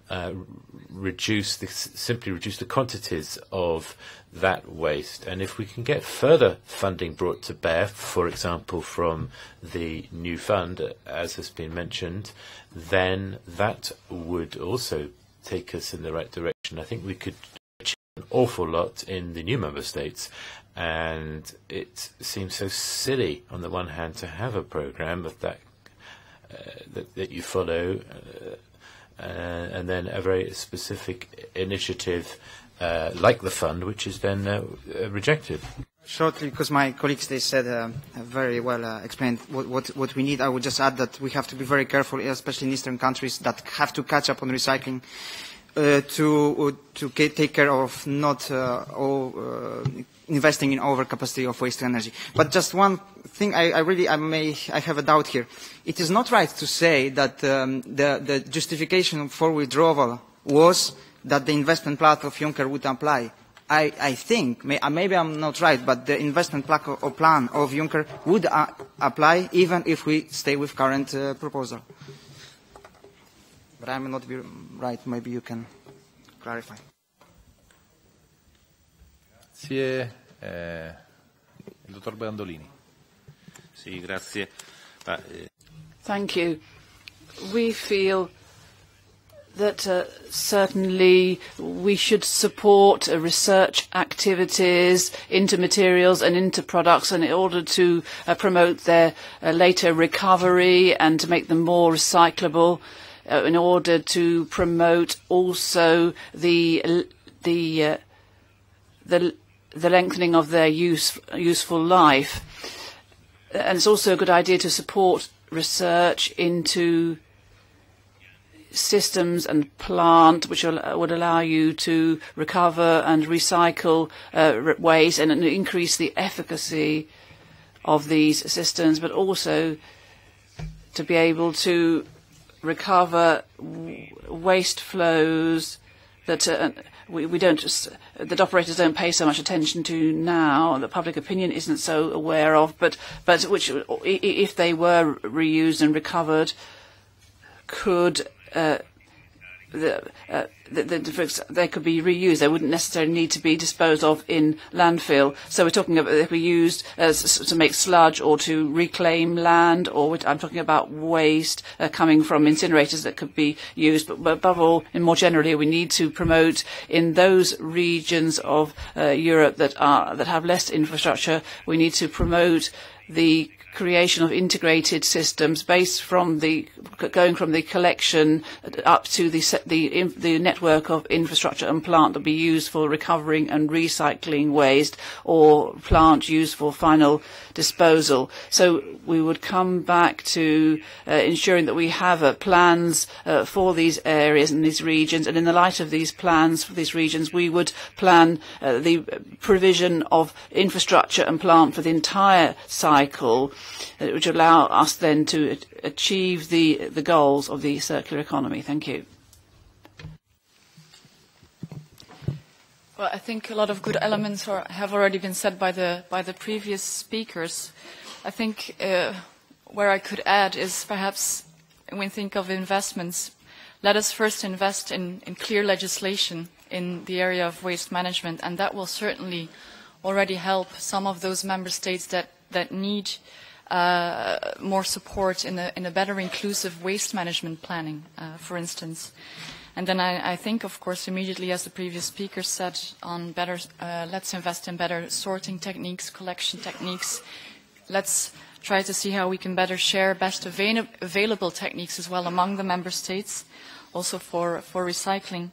simply reduce the quantities of that waste. And if we can get further funding brought to bear, for example, from the new fund, as has been mentioned, then that would also take us in the right direction. I think we could an awful lot in the new member states, and it seems so silly on the one hand to have a program of that you follow and then a very specific initiative like the fund, which is then rejected. Shortly, because my colleagues, they said very well explained what we need. I would just add that we have to be very careful, especially in eastern countries that have to catch up on recycling, to take care of not investing in overcapacity of waste energy. But just one thing, I have a doubt here. It is not right to say that the justification for withdrawal was that the investment plan of Juncker would apply. I think, maybe I'm not right, but the investment plan of Juncker would apply even if we stay with current proposal. But I may not be right. Maybe you can clarify. Grazie. Il dottor Brandolini. Sì, grazie. Thank you. We feel that certainly we should support research activities into materials and into products in order to promote their later recovery and to make them more recyclable, in order to promote also the lengthening of their useful life. And it's also a good idea to support research into systems and plant which would allow you to recover and recycle waste and increase the efficacy of these systems, but also to be able to recover waste flows that that operators don't pay so much attention to now, that public opinion isn't so aware of, but which, if they were reused and recovered, could they could be reused. They wouldn't necessarily need to be disposed of in landfill. So we're talking about they could be used to make sludge or to reclaim land, or I'm talking about waste coming from incinerators that could be used. But above all, and more generally, we need to promote in those regions of Europe that have less infrastructure. We need to promote the creation of integrated systems based from going from the collection up to the network of infrastructure and plant that be used for recovering and recycling waste, or plant used for final disposal. So we would come back to ensuring that we have plans for these areas and these regions, and in the light of these plans for these regions, we would plan the provision of infrastructure and plant for the entire cycle, which would allow us then to achieve the goals of the circular economy. Thank you. Well, I think a lot of good elements have already been said by the previous speakers. I think where I could add is perhaps when we think of investments, let us first invest in clear legislation in the area of waste management, and that will certainly already help some of those member states that need more support in a better inclusive waste management planning, for instance. And then I think, of course, immediately, as the previous speaker said, on better, let's invest in better sorting techniques, collection techniques. Let's try to see how we can better share best available techniques as well among the member states, also for recycling.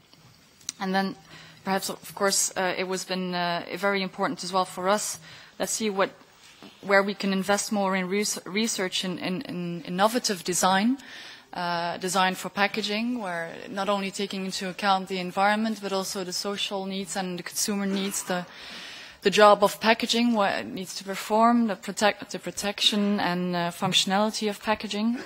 And then perhaps, of course, it was been very important as well for us. Let's see where we can invest more in research in innovative design. Design for packaging, where not only taking into account the environment, but also the social needs and the consumer needs, the job of packaging, what it needs to perform, the protection and functionality of packaging,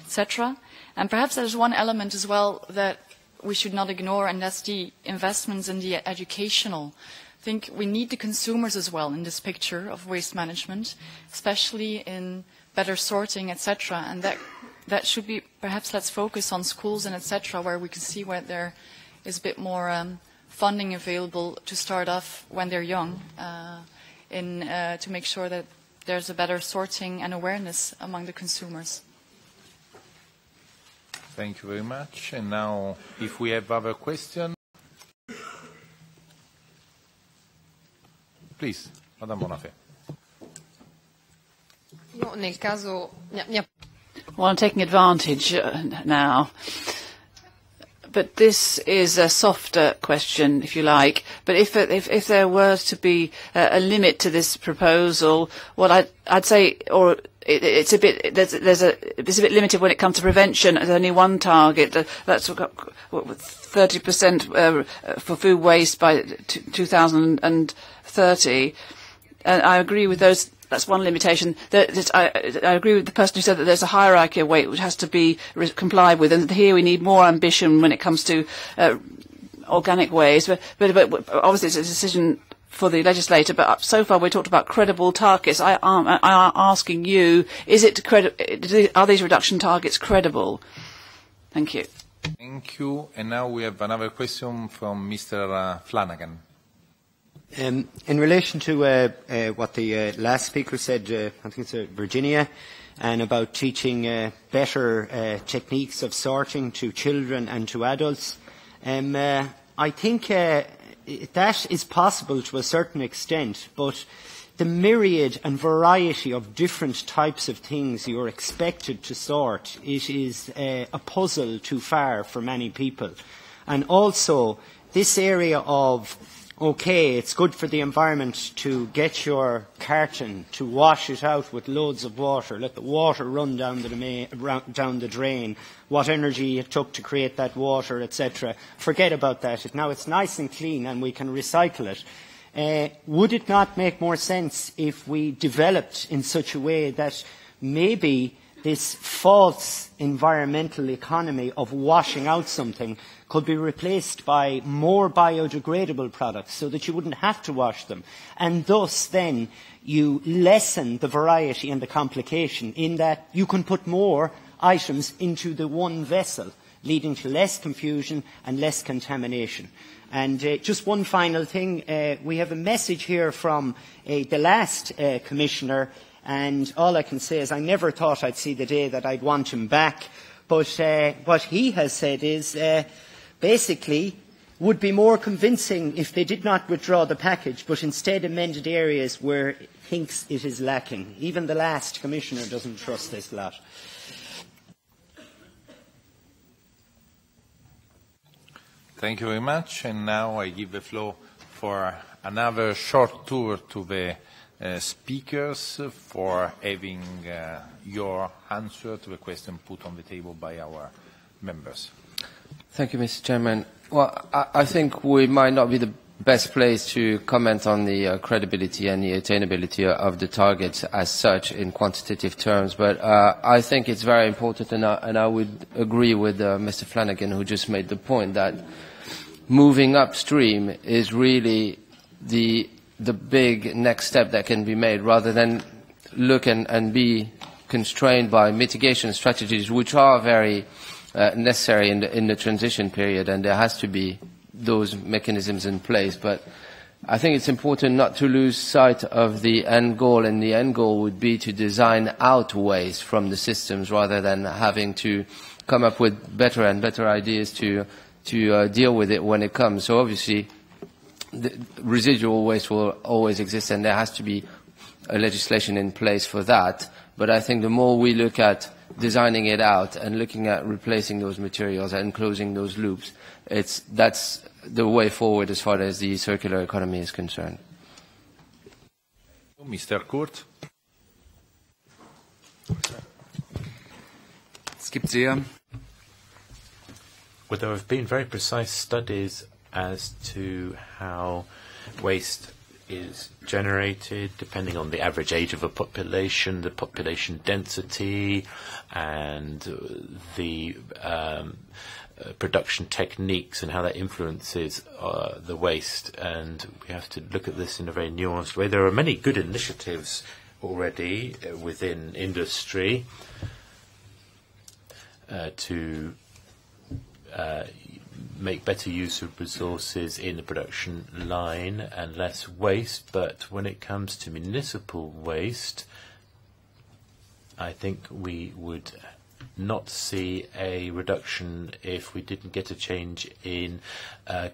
etc. And perhaps there's one element as well that we should not ignore, and that's the investments in the educational. I think we need the consumers as well in this picture of waste management, especially in better sorting, etc. And that should be, perhaps let's focus on schools and etc., where we can see where there is a bit more funding available to start off when they're young, to make sure that there's a better sorting and awareness among the consumers. Thank you very much. And now, if we have other questions, please, Madame Bonafè. Io nel caso Well, I'm taking advantage now. But this is a softer question, if you like. But if there were to be a limit to this proposal, what I'd say, or it's a bit it's a bit limited when it comes to prevention. There's only one target. That's 30% for food waste by 2030. And I agree with those. That's one limitation. I agree with the person who said that there's a hierarchy of weight which has to be complied with, and here we need more ambition when it comes to organic waste. But obviously it's a decision for the legislator. But so far we talked about credible targets. I'm asking you: are these reduction targets credible? Thank you. Thank you. And now we have another question from Mr. Flanagan. In relation to what the last speaker said, I think it's Virginia, and about teaching better techniques of sorting to children and to adults, I think that is possible to a certain extent, but the myriad and variety of different types of things you're expected to sort, it is a puzzle too far for many people. And also, this area of okay, it's good for the environment to get your carton, to wash it out with loads of water, let the water run down the drain, what energy it took to create that water, etc. Forget about that. Now it's nice and clean and we can recycle it. Would it not make more sense if we developed in such a way that maybe this false environmental economy of washing out something could be replaced by more biodegradable products so that you wouldn't have to wash them, and thus then you lessen the variety and the complication in that you can put more items into the one vessel, leading to less confusion and less contamination. And just one final thing, we have a message here from the last Commissioner, and all I can say is I never thought I'd see the day that I'd want him back, but what he has said is basically would be more convincing if they did not withdraw the package, but instead amended areas where it thinks it is lacking. Even the last Commissioner doesn't trust this lot. Thank you very much. And now I give the floor for another short tour to the speakers for having your answer to the question put on the table by our members. Thank you, Mr. Chairman. Well, I think we might not be the best place to comment on the credibility and the attainability of the targets as such in quantitative terms, but I think it's very important, and I would agree with Mr. Flanagan, who just made the point that moving upstream is really the big next step that can be made, rather than look and be constrained by mitigation strategies, which are very necessary in the transition period, and there has to be those mechanisms in place. But I think it's important not to lose sight of the end goal, and the end goal would be to design out ways from the systems rather than having to come up with better and better ideas to deal with it when it comes. So obviously the residual waste will always exist, and there has to be a legislation in place for that. But I think the more we look at designing it out and looking at replacing those materials and closing those loops, that's the way forward as far as the circular economy is concerned. Mr. Kurt. Well, there have been very precise studies as to how waste is generated depending on the average age of a population, the population density, and the production techniques and how that influences the waste. And we have to look at this in a very nuanced way. There are many good initiatives already within industry to make better use of resources in the production line and less waste. But when it comes to municipal waste, I think we would not see a reduction if we didn't get a change in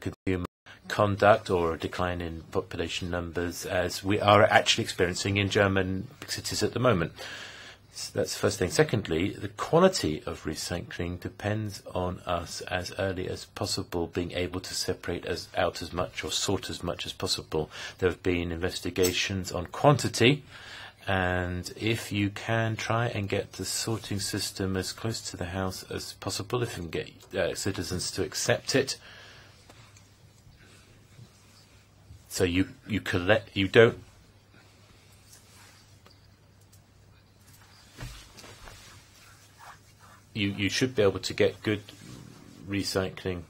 consumer conduct or a decline in population numbers, as we are actually experiencing in German big cities at the moment. So that's the first thing. Secondly, the quality of recycling depends on us as early as possible being able to separate out as much or sort as much as possible. There have been investigations on quantity, and if you can try and get the sorting system as close to the house as possible, if you can get citizens to accept it, so you collect, you don't. You should be able to get good recycling.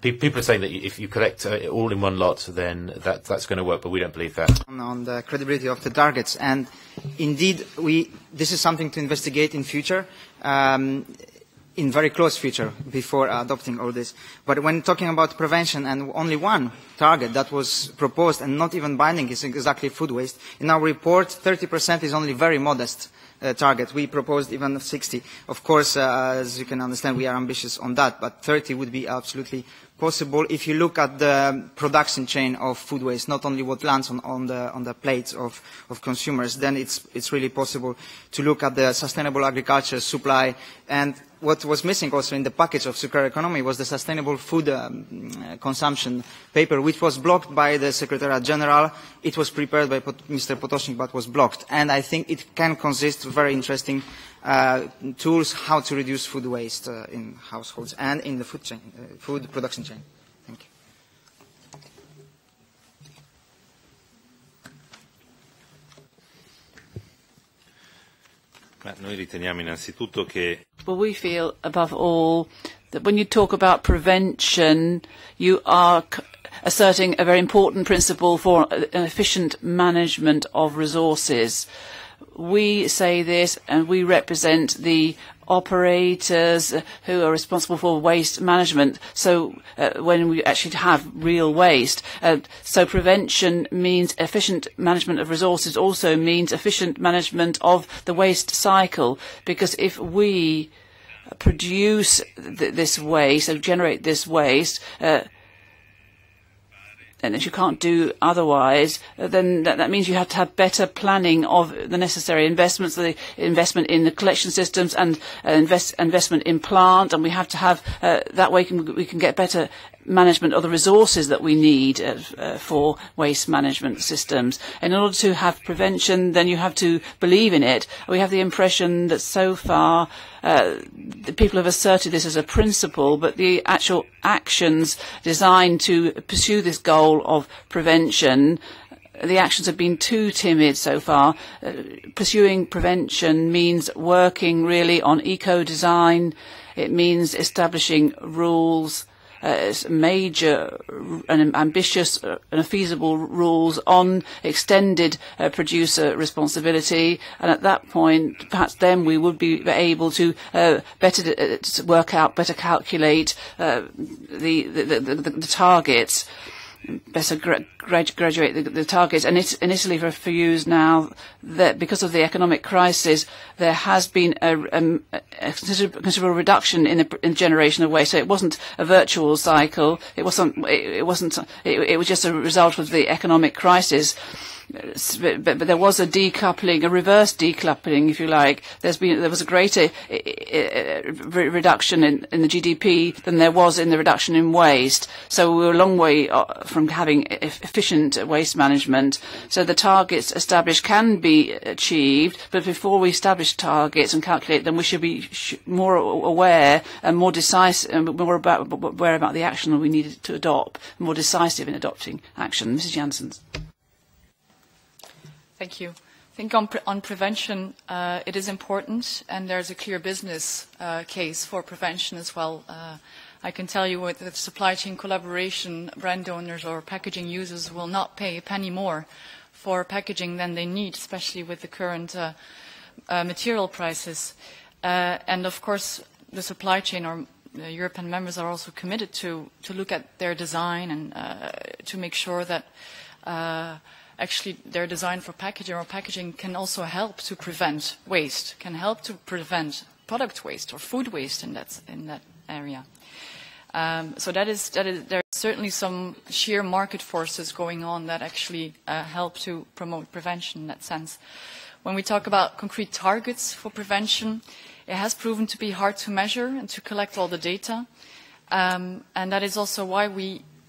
People are saying that if you collect all in one lot, then that's going to work, but we don't believe that. On the credibility of the targets, and indeed, this is something to investigate in future, in very close future, before adopting all this. But when talking about prevention, and only one target that was proposed and not even binding is exactly food waste. In our report, 30% is only very modest target. We proposed even 60. Of course, as you can understand, we are ambitious on that, but 30 would be absolutely possible if you look at the production chain of food waste, not only what lands on the plates of consumers. Then it's really possible to look at the sustainable agriculture supply. And what was missing also in the package of circular economy was the sustainable food consumption paper, which was blocked by the Secretariat General. It was prepared by Mr. Potočnik, but was blocked. And I think it can consist of very interesting tools how to reduce food waste in households and in the food chain, food production chain. Thank you. Noi riteniamo innanzitutto che Well, we feel, above all, that when you talk about prevention, you are asserting a very important principle for an efficient management of resources. We say this, and we represent the operators who are responsible for waste management. So when we actually have real waste, so prevention means efficient management of resources, also means efficient management of the waste cycle. Because if we produce this waste, or generate this waste, and if you can't do otherwise, then that means you have to have better planning of the necessary investments, the investment in the collection systems and investment in plant, and we have to have that way we can get better management of the resources that we need for waste management systems. And in order to have prevention, then you have to believe in it. We have the impression that so far the people have asserted this as a principle, but the actual actions designed to pursue this goal of prevention, the actions have been too timid so far. Pursuing prevention means working really on eco-design. It means establishing rules, major and ambitious and feasible rules on extended producer responsibility, and at that point perhaps then we would be able to better work out, better calculate the targets, better graduate the targets. And in Italy, for years now, that because of the economic crisis, there has been a considerable reduction in the generation of waste. So it wasn't a virtual cycle. It was just a result of the economic crisis. But there was a decoupling, a reverse decoupling, if you like. There was a greater reduction in the GDP than there was in the reduction in waste. So we were a long way from having efficient waste management. So the targets established can be achieved, but before we establish targets and calculate them, we should be more aware and more decisive, and more aware about the action we need to adopt, more decisive in adopting action. Mrs. Janssens. Thank you. I think on prevention, it is important, and there's a clear business case for prevention as well. I can tell you with the supply chain collaboration, brand owners or packaging users will not pay a penny more for packaging than they need, especially with the current material prices. And of course, the supply chain or the European members are also committed to look at their design and to make sure that actually their design for packaging or packaging can also help to prevent waste, can help to prevent product waste or food waste in that area. So there are certainly some sheer market forces going on that actually help to promote prevention in that sense. When we talk about concrete targets for prevention, it has proven to be hard to measure and to collect all the data. And that is also why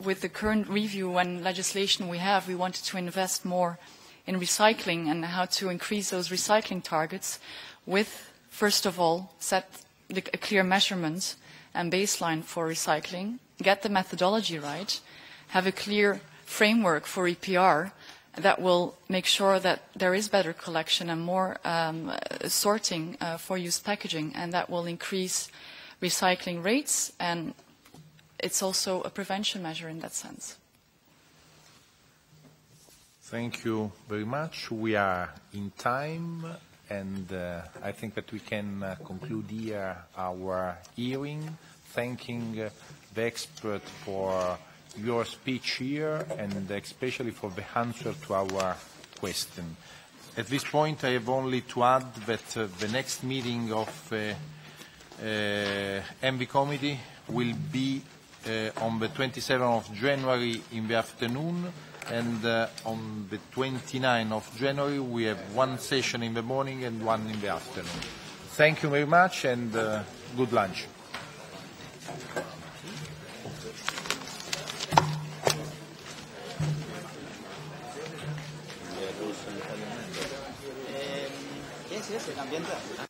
with the current review and legislation we have, we wanted to invest more in recycling and how to increase those recycling targets with, first of all, set a clear measurement and baseline for recycling, get the methodology right, have a clear framework for EPR that will make sure that there is better collection and more sorting for used packaging, and that will increase recycling rates, and it's also a prevention measure in that sense. Thank you very much. We are in time, and I think that we can conclude here our hearing, thanking the expert for your speech here and especially for the answer to our question. At this point, I have only to add that the next meeting of ENVI Committee will be on the 27th of January in the afternoon, and on the 29th of January we have one session in the morning and one in the afternoon. Thank you very much, and good lunch. Yes, el ambiente.